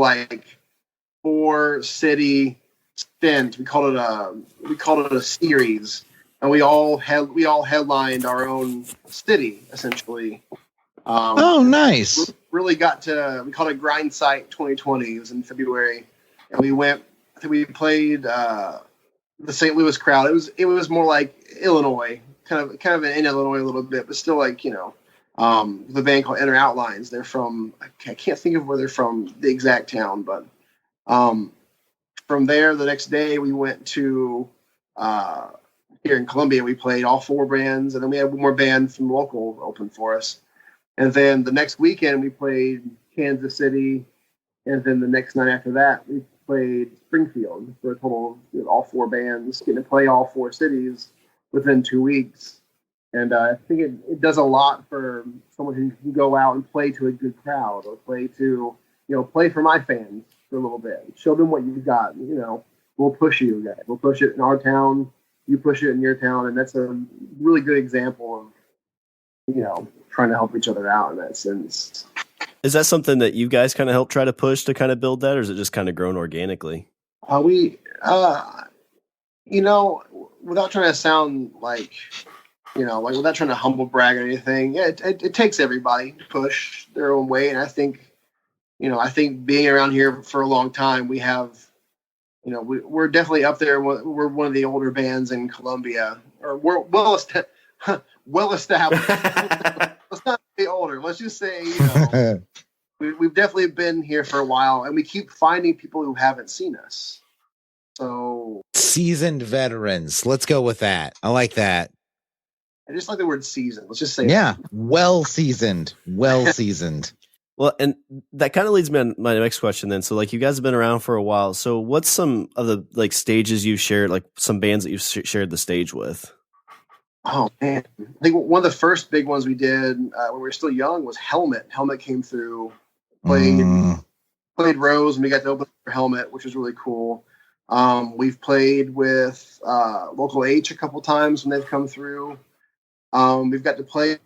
4-city stint. We called it a series. And we all headlined our own city, essentially. Nice. Really we called it Grind Site 2020. It was in February. And we played the St. Louis crowd. It was more like Illinois, kind of in Illinois a little bit, but still the band called Inner Outlines. They're from, I can't think of where they're from, the exact town, but from there, the next day we went to here in Columbia. We played all 4 bands, and then we had one more band from local open for us. And then the next weekend we played Kansas City, and then the next night after that we played Springfield for a total of all 4 bands, getting to play all 4 cities within 2 weeks. And I think it does a lot for someone who can go out and play to a good crowd, or play for my fans for a little bit. Show them what you've got. We'll push you guys. We'll push it in our town. You push it in your town. And that's a really good example of, trying to help each other out in that sense. Is that something that you guys kind of help try to push to kind of build that, or is it just kind of grown organically? Without trying to sound without trying to humble brag or anything, it takes everybody to push their own way. And I think being around here for a long time, we have, we're definitely up there. We're one of the older bands in Columbia, or we're well established. Let's not be older. Let's just say, we've definitely been here for a while, and we keep finding people who haven't seen us. So seasoned veterans. Let's go with that. I like that. I just like the word seasoned. Let's just say that. Well seasoned. Well, and that kind of leads me on my next question then. So you guys have been around for a while. So what's some of the stages you've shared, some bands that you've shared the stage with? Oh man, I think one of the first big ones we did when we were still young was Helmet. Helmet came through, played Rose, and we got to open for Helmet, which was really cool. We've played with Local H a couple times when they've come through. We've got to play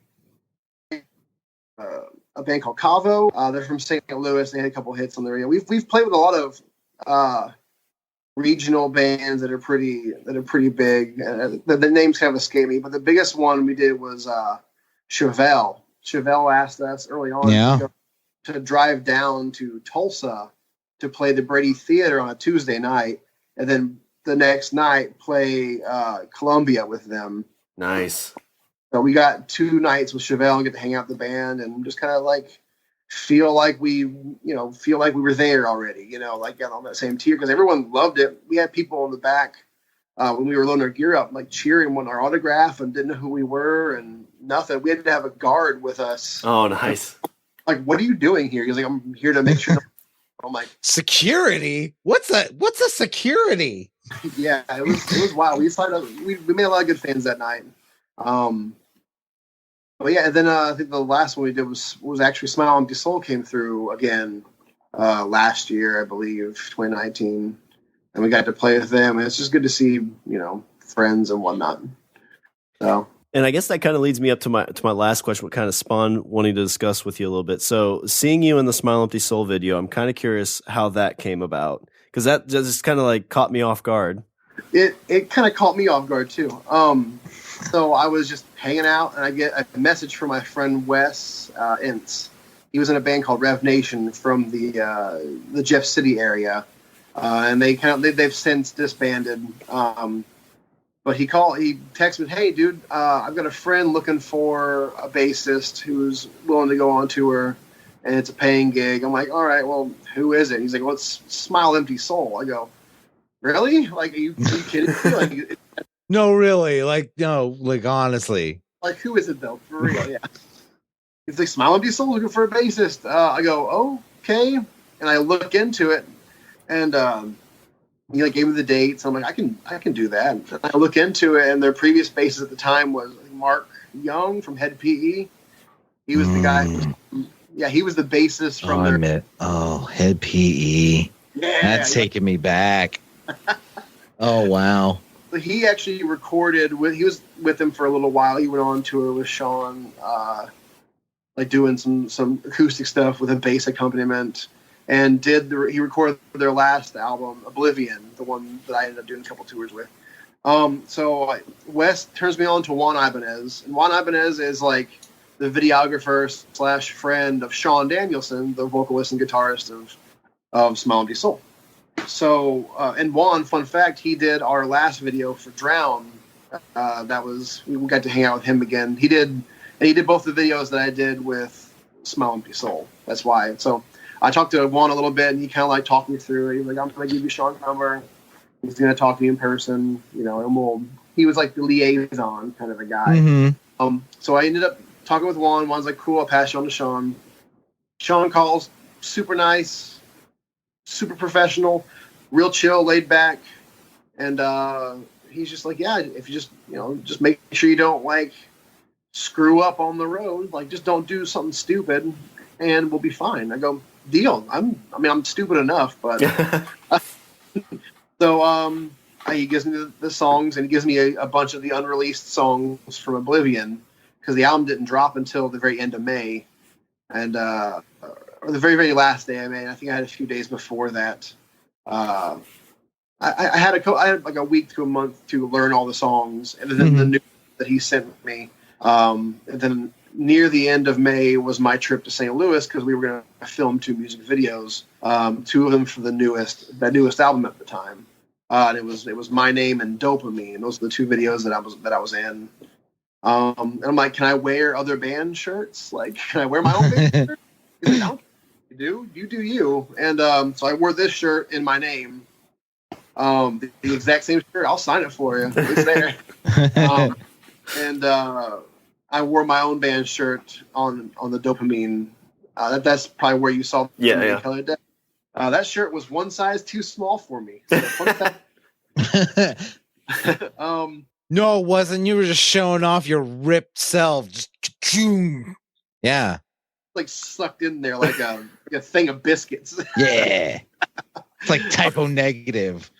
a band called Cavo. They're from St. Louis. They had a couple hits on the radio. We've played with a lot of regional bands that are pretty big. The names kind of escape me, but the biggest one we did was Chevelle. Chevelle asked us early on to drive down to Tulsa to play the Brady Theater on a Tuesday night, and then the next night play Columbia with them. Nice. So we got 2 nights with Chevelle and get to hang out with the band and just kind of like feel like we were there already, like got on that same tier because everyone loved it. We had people in the back when we were loading our gear up, like cheering on our autograph and didn't know who we were and nothing. We had to have a guard with us. Oh, nice. Like, what are you doing here? He's like, I'm here to make sure. I'm like, security? What's a security? Yeah, it was wild. We made a lot of good fans that night. But yeah, and then I think the last one we did was actually Smile Empty Soul came through again last year, I believe, 2019, and we got to play with them, and it's just good to see friends and whatnot. So. And I guess that kind of leads me up to my last question, what kind of spawned wanting to discuss with you a little bit. So seeing you in the Smile Empty Soul video, I'm kind of curious how that came about because that just kind of like caught me off guard. It kind of caught me off guard too. So I was just hanging out and I get a message from my friend Wes Ince. He was in a band called Rev Nation from the Jeff City area, and they've since disbanded. But he texted me, "Hey, dude, I've got a friend looking for a bassist who's willing to go on tour, and it's a paying gig." I'm like, "All right, well, who is it?" He's like, "Well, it's Smile Empty Soul." I go, "Really? Like, are you kidding me? Like, no, really? Like, no, like, honestly, like, who is it though? For real? Yeah." He's like, "Smile Empty Soul looking for a bassist." I go, "Okay," and I look into it, and he like gave me the dates. I'm like, I can do that. And I look into it, and their previous bassist at the time was Mark Young from Head PE. He was the guy. Yeah, he was the bassist from Head PE. Yeah, that's taking me back. Oh wow. He actually recorded he was with them for a little while. He went on tour with Shawn, like doing some acoustic stuff with a bass accompaniment. And he recorded their last album, Oblivion, the one that I ended up doing a couple tours with. So Wes turns me on to Juan Ibanez, and Juan Ibanez is like the videographer / friend of Sean Danielson, the vocalist and guitarist of Smile Empty Soul. So and Juan, fun fact, he did our last video for Drown. We got to hang out with him again. He did both the videos that I did with Smile Empty Soul. That's why. So I talked to Juan a little bit, and he kind of like talked me through it. He was like, "I'm going to give you Sean's number. He's going to talk to you in person, and he was like the liaison kind of a guy." Mm-hmm. So I ended up talking with Juan. Juan's like, "Cool, I'll pass you on to Shawn." Shawn calls, super nice, super professional, real chill, laid back. And he's just like, "Yeah, if you just make sure you don't like screw up on the road, like just don't do something stupid and we'll be fine." I go, "Deal. I'm stupid enough, but." So he gives me the songs, and he gives me a bunch of the unreleased songs from Oblivion because the album didn't drop until the very end of May, and or the very, very last day of May. I think I had a few days before that. I had like a week to a month to learn all the songs, and then the new that he sent me. And then near the end of May was my trip to St. Louis because we were going to film 2 music videos, 2 of them for the newest album at the time. And it was My Name and Dopamine. Those are the 2 videos that I was in. And I'm like, "Can I wear other band shirts? Like, can I wear my own band shirt?" He's like, "You do you." And so I wore this shirt in My Name. The exact same shirt. I'll sign it for you. It's there. And I wore my own band shirt on the Dopamine. That's probably where you saw the color deck. That shirt was one size too small for me. So fun fact. No, it wasn't. You were just showing off your ripped self. Just yeah, like sucked in there like a thing of biscuits. Yeah, it's like typo negative,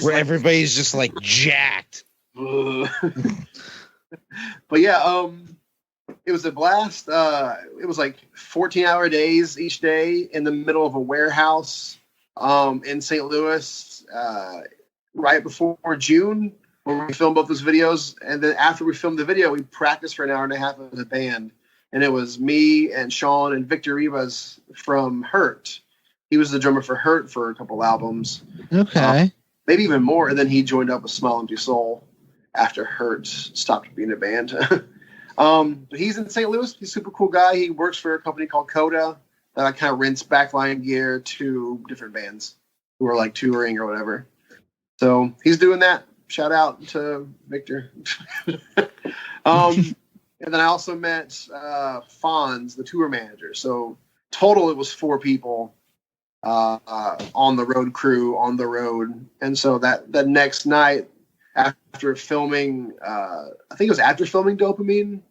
where everybody's just like jacked. But yeah, it was a blast. It was like 14-hour days each day in the middle of a warehouse in St. Louis right before June, where we filmed both those videos. And then after we filmed the video, we practiced for an hour and a half as a band. And it was me and Shawn and Victor Rivas from Hurt. He was the drummer for Hurt for a couple albums. Okay. Maybe even more. And then he joined up with Smile Empty Soul after Hurt stopped being a band. But he's in St. Louis. He's a super cool guy. He works for a company called Coda that kind of rents backline gear to different bands who are like touring or whatever. So he's doing that. Shout out to Victor. And then I also met Fonz, the tour manager. So total, it was 4 people on the road crew on the road. And so that next night after filming, I think it was after filming Dopamine.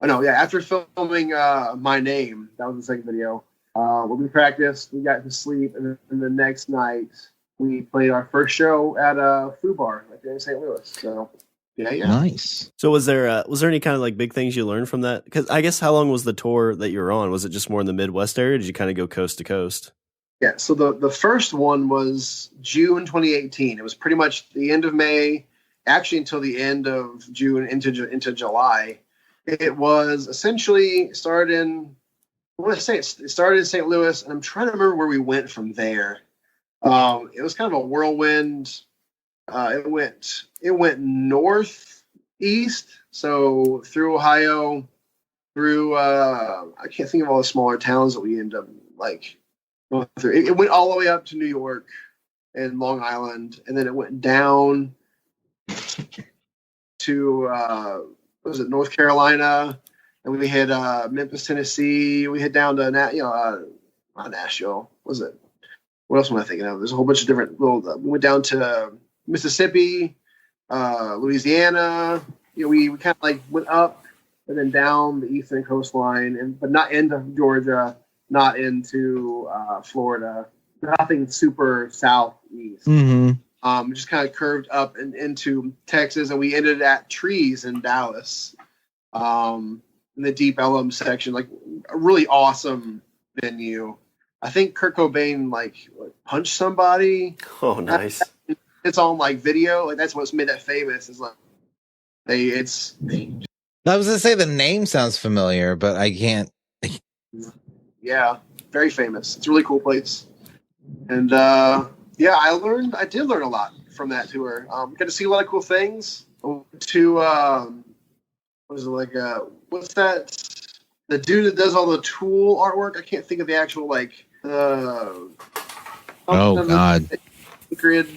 Oh, no, yeah, after filming My Name, that was the second video. When we practiced, we got to sleep, and then the next night we played our first show at a food bar right there in St. Louis. So, yeah. Nice. So was there any kind of like big things you learned from that? Because I guess how long was the tour that you were on? Was it just more in the Midwest area? Or did you kind of go coast to coast? Yeah, so the first one was June 2018. It was pretty much the end of May, actually until the end of June into July. It was essentially started in St. Louis, and I'm trying to remember where we went from there. It was kind of a whirlwind. It went northeast, so through Ohio, through I can't think of all the smaller towns that we ended up like going through. It went all the way up to New York and Long Island, and then it went down to North Carolina, and we hit Memphis, Tennessee. We hit down to not Nashville. Was it? What else am I thinking of? There's a whole bunch of different little. We went down to Mississippi, Louisiana. We kind of like went up and then down the eastern coastline, but not into Georgia, not into Florida. Nothing super southeast. Mm-hmm. Just kind of curved up and into Texas, and we ended at Trees in Dallas, in the Deep Ellum section. Like a really awesome venue. I think Kurt Cobain like punched somebody. Oh, nice. It's on like video. Like that's what's made that famous. Is like I was gonna say the name sounds familiar, but I can't. Yeah, very famous. It's a really cool place. And I did learn a lot from that tour. Got to see a lot of cool things. What's that? The dude that does all the Tool artwork. I can't think of the actual like. Oh God! Sacred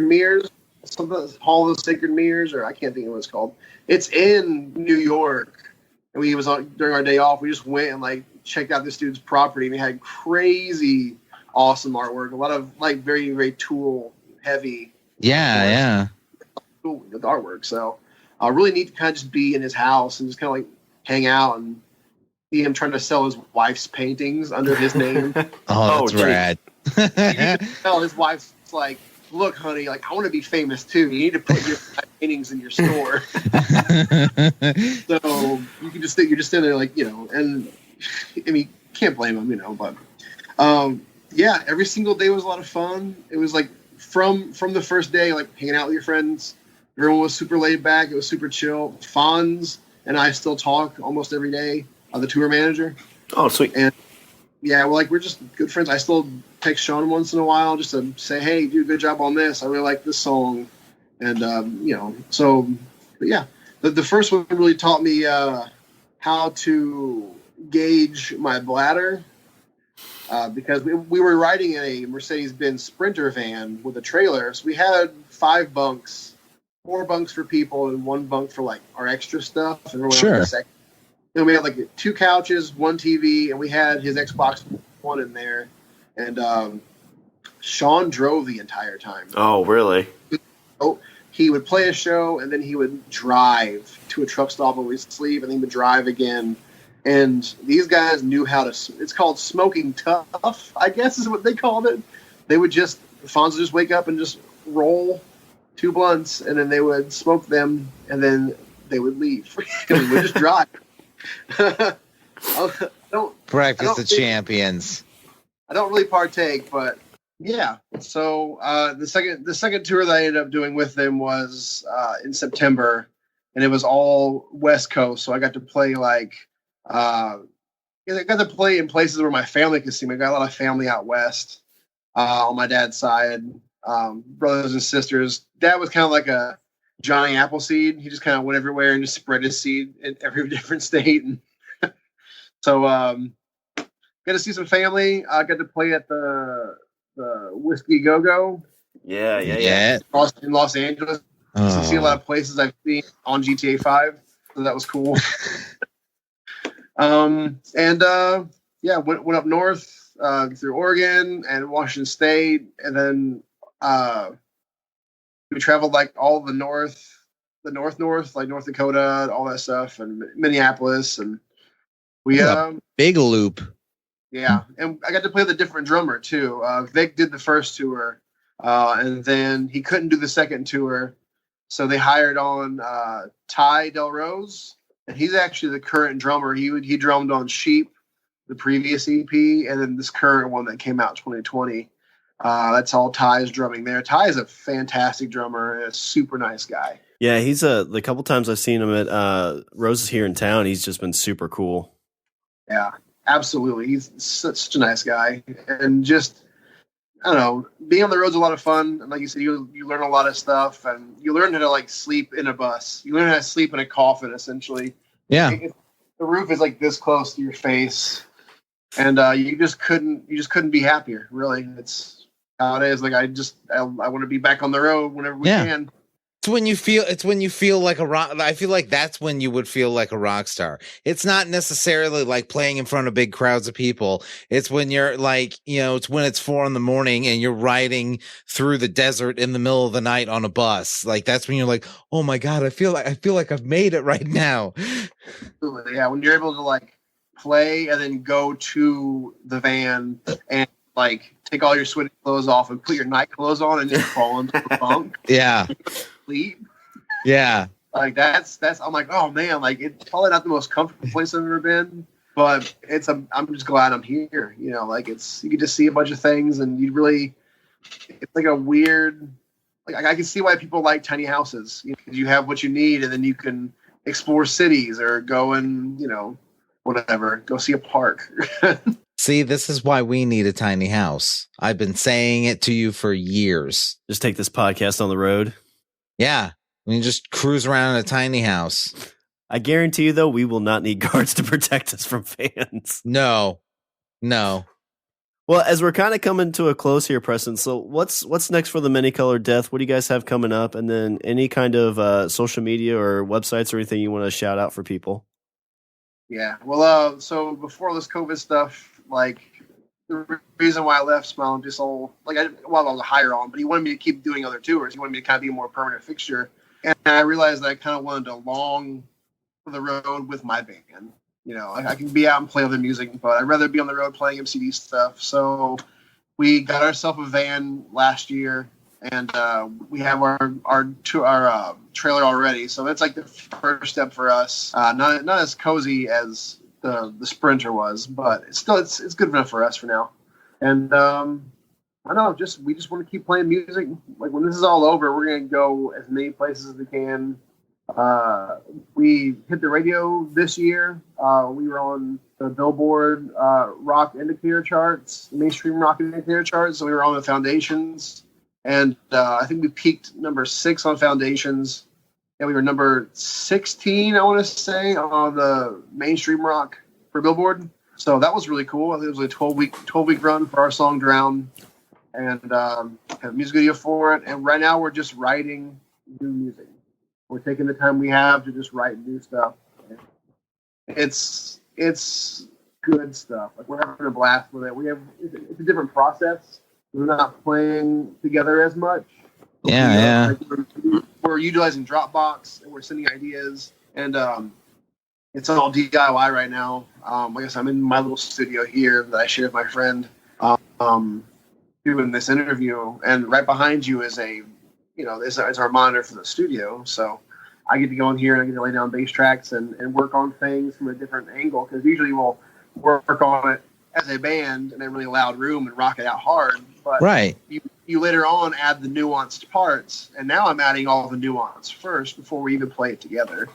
Mirrors. Something Hall of the Sacred Mirrors, or I can't think of what it's called. It's in New York, and we was on during our day off. We just went and like checked out this dude's property, and he had crazy, awesome artwork. A lot of like very, very Tool heavy. Yeah. Cool with artwork. So really neat to kind of just be in his house and just kind of like hang out and see him trying to sell his wife's paintings under his name. Oh, that's rad. You can tell his wife's like, look, honey, like I want to be famous too. You need to put your paintings in your store. So you can you're just sitting there like, and I mean, can't blame him, but every single day was a lot of fun. It was like from the first day, like hanging out with your friends. Everyone was super laid back. It was super chill. Fonz and I still talk almost every day. The tour manager. Oh, sweet. And we're just good friends. I still text Shawn once in a while just to say, hey, dude, good job on this. I really like this song. And, the first one really taught me how to gauge my bladder because we were riding in a Mercedes-Benz Sprinter van with a trailer. So we had 5 bunks, 4 bunks for people and 1 bunk for like our extra stuff. And sure. Then we had like 2 couches, 1 TV, and we had his Xbox One in there. And Shawn drove the entire time. Oh, really? Oh, he would play a show, and then he would drive to a truck stop where we'd sleep, and then he would drive again. And these guys knew how to. It's called smoking tough, I guess is what they called it. They would Fonz would just wake up and just roll 2 blunts, and then they would smoke them, and then they would leave. And we would just drive. Breakfast of Champions. I don't really partake, but yeah. So the second tour that I ended up doing with them was in September, and it was all West Coast. So I got to play like I got to play in places where my family could see me. I got a lot of family out west on my dad's side, brothers and sisters. Dad was kind of like a Johnny Appleseed. He just kind of went everywhere and just spread his seed in every different state. And so got to see some family. I got to play at the Whiskey Go-Go. Yeah. In Los Angeles. So see a lot of places I've seen on GTA 5. So that was cool. Went up north through Oregon and Washington State, and then we traveled like all the north, like North Dakota, all that stuff, and Minneapolis, and we big loop. Yeah, and I got to play with a different drummer too. Vic did the first tour, and then he couldn't do the second tour, so they hired on Ty Del Rose. And he's actually the current drummer. He drummed on Sheep, the previous EP, and then this current one that came out 2020. That's all Ty's drumming there. Ty is a fantastic drummer and a super nice guy. Yeah, he's the couple times I've seen him at Rose's here in town, he's just been super cool. Yeah, absolutely. He's such a nice guy. And just, I don't know, being on the road's a lot of fun. And like you said, you learn a lot of stuff, and you learn how to like sleep in a bus. You learn how to sleep in a coffin, essentially. Yeah. The roof is like this close to your face, and you just couldn't be happier. Really, it's how it is. Like I want to be back on the road whenever we can. It's when you feel like a rock. I feel like that's when you would feel like a rock star. It's not necessarily like playing in front of big crowds of people. It's when you're like, it's when it's 4 a.m. and you're riding through the desert in the middle of the night on a bus. Like that's when you're like, oh my God, I feel like I've made it right now. Yeah, when you're able to like play and then go to the van and like take all your sweaty clothes off and put your night clothes on and just fall into the bunk. Yeah. Sleep. Yeah. Like that's I'm like, oh man, like it's probably not the most comfortable place I've ever been, but I'm just glad I'm here. Like you get to see a bunch of things, and it's like a weird, like I can see why people like tiny houses. You have what you need, and then you can explore cities or go and whatever, go see a park. See, this is why we need a tiny house. I've been saying it to you for years. Just take this podcast on the road. Yeah. We can just cruise around in a tiny house. I guarantee you, though, we will not need guards to protect us from fans. No. Well, as we're kind of coming to a close here, Preston, so what's next for the Many-Colored Death? What do you guys have coming up? And then any kind of social media or websites or anything you want to shout out for people? Yeah. Well, so before this COVID stuff, like the reason why I left Smile Empty Soul, like I was a hire on, but he wanted me to keep doing other tours. He wanted me to kind of be a more permanent fixture. And I realized that I kind of wanted to long for the road with my band. I can be out and play other music, but I'd rather be on the road playing MCD stuff. So we got ourselves a van last year, and we have our trailer already. So that's like the first step for us. Not as cozy as the Sprinter was, but it's good enough for us for now. And I don't know, we just want to keep playing music. Like when this is all over, we're gonna go as many places as we can. We hit the radio this year. We were on the Billboard rock indicator charts, mainstream rock indicator charts. So we were on the Foundations, and I think we peaked number 6 on Foundations. And we were number 16, I want to say, on the mainstream rock for Billboard. So that was really cool. I think it was a 12-week run for our song Drown, and have a music video for it. And right now we're just writing new music. We're taking the time we have to just write new stuff. It's good stuff. Like we're having a blast with it. It's a different process. We're not playing together as much. Yeah. We're utilizing Dropbox, and we're sending ideas, and it's all DIY right now. I guess I'm in my little studio here that I share with my friend, doing this interview, and right behind you is is our monitor for the studio. So I get to go in here and I get to lay down bass tracks and work on things from a different angle, because usually we'll work on it as a band in a really loud room and rock it out hard. But right. You later on add the nuanced parts, and now I'm adding all the nuance first before we even play it together.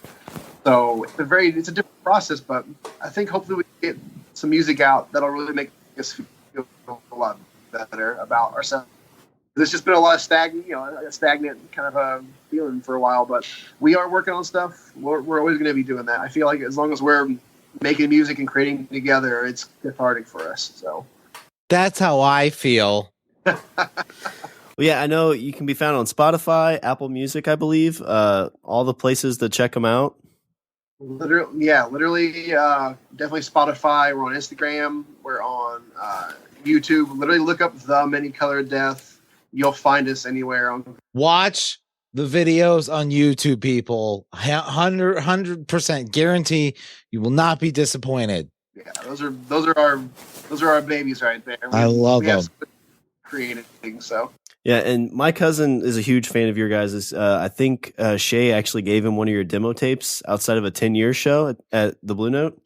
So it's a different process, but I think hopefully we get some music out that'll really make us feel a lot better about ourselves. There's just been a lot of stagnant kind of a feeling for a while, but we are working on stuff. We're always going to be doing that. I feel like as long as we're making music and creating together, it's cathartic for us. So that's how I feel. Well, yeah, I know you can be found on Spotify, Apple Music, I believe, all the places to check them out. Literally, definitely Spotify. We're on Instagram. We're on YouTube. Literally, look up The Many Colored Death. You'll find us anywhere. Watch the videos on YouTube, people. 100% guarantee you will not be disappointed. Yeah, those are our babies right there. I love them. Creating things, so. Yeah, and my cousin is a huge fan of your guys'. I think Shay actually gave him one of your demo tapes outside of a 10-year show at the Blue Note.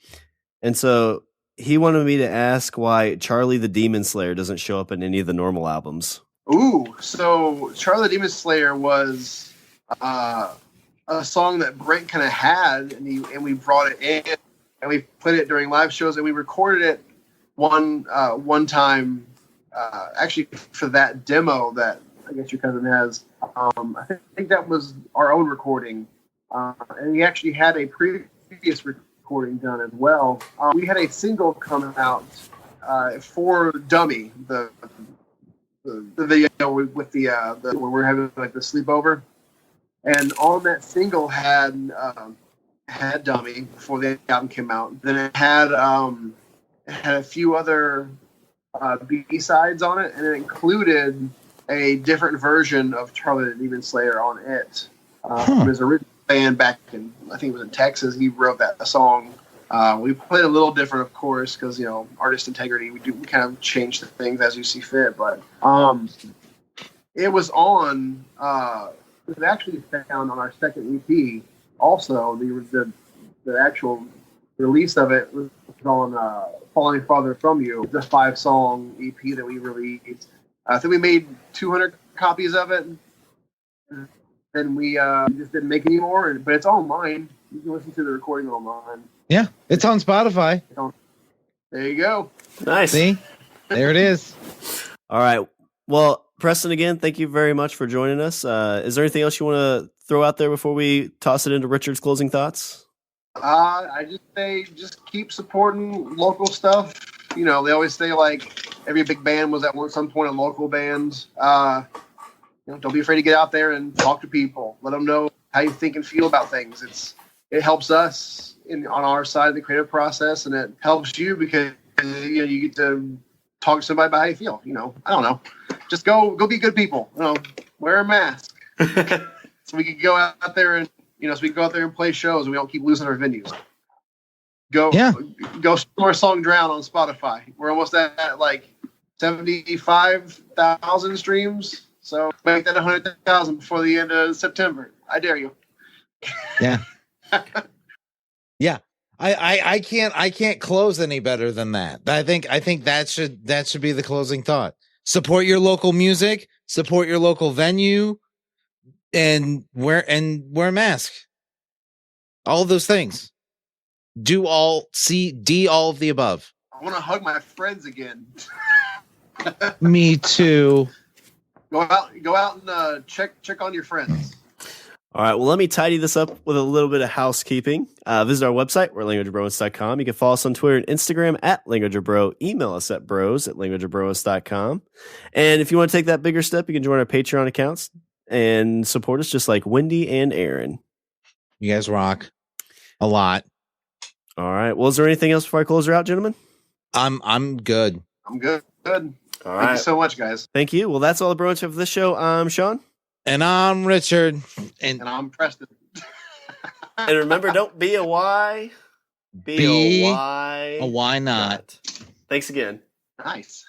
And so he wanted me to ask why Charlie the Demon Slayer doesn't show up in any of the normal albums. Ooh, so Charlie the Demon Slayer was a song that Brent kind of had, and we brought it in, and we played it during live shows, and we recorded it one time, actually for that demo that I guess your cousin has. I think that was our own recording, and he actually had a previous recording done as well. We had a single come out for Dummy, the video with the where we're having like the sleepover, and on that single had Dummy before the album came out. Then it had a few other B-sides on it, and it included a different version of Charlie the Demon Slayer on it. From his original band back in, I think it was in Texas. He wrote that song. We played a little different, of course, because artist integrity. We kind of change the things as you see fit. But it was on. It was actually found on our second EP. Also, the actual release of it was on "Falling Farther From You," the 5-song EP that we released. I think we made 200 copies of it, and we just didn't make any more. But it's online. You can listen to the recording online. Yeah, it's on Spotify. There you go. Nice. See? There it is. All right. Well, Preston, again, thank you very much for joining us. Is there anything else you want to throw out there before we toss it into Richard's closing thoughts? I just say just keep supporting local stuff. They always say like every big band was at some point a local band. Don't be afraid to get out there and talk to people. Let them know how you think and feel about things. It helps us on our side of the creative process, and it helps you because you get to talk to somebody about how you feel. I don't know, just go be good people. Wear a mask so we can go out there and play shows, and we don't keep losing our venues. Go stream our song "Drown" on Spotify. We're almost at like 75,000 streams, so make that 100,000 before the end of September. I dare you. Yeah. Yeah. I can't close any better than that. I think that should be the closing thought. Support your local music, support your local venue, and wear a mask. All of those things. Do all of the above. I want to hug my friends again. Me too. Go out and check on your friends. All right, well, let me tidy this up with a little bit of housekeeping. Visit our website, we're languageofbromance.com. You can follow us on Twitter and Instagram at languageofbro. Email us at bros@languageofbromance.com. And if you want to take that bigger step, you can join our Patreon accounts and support us just like Wendy and Aaron. You guys rock a lot. All right, well, is there anything else before I close her out, gentlemen? I'm good. I'm good. All Thank right. you so much, guys. Thank you. Well, that's all the bromance for this show. I'm Shawn. And I'm Richard. And I'm Preston. And remember, don't be a why. Be a why. A why not. Thanks again. Nice.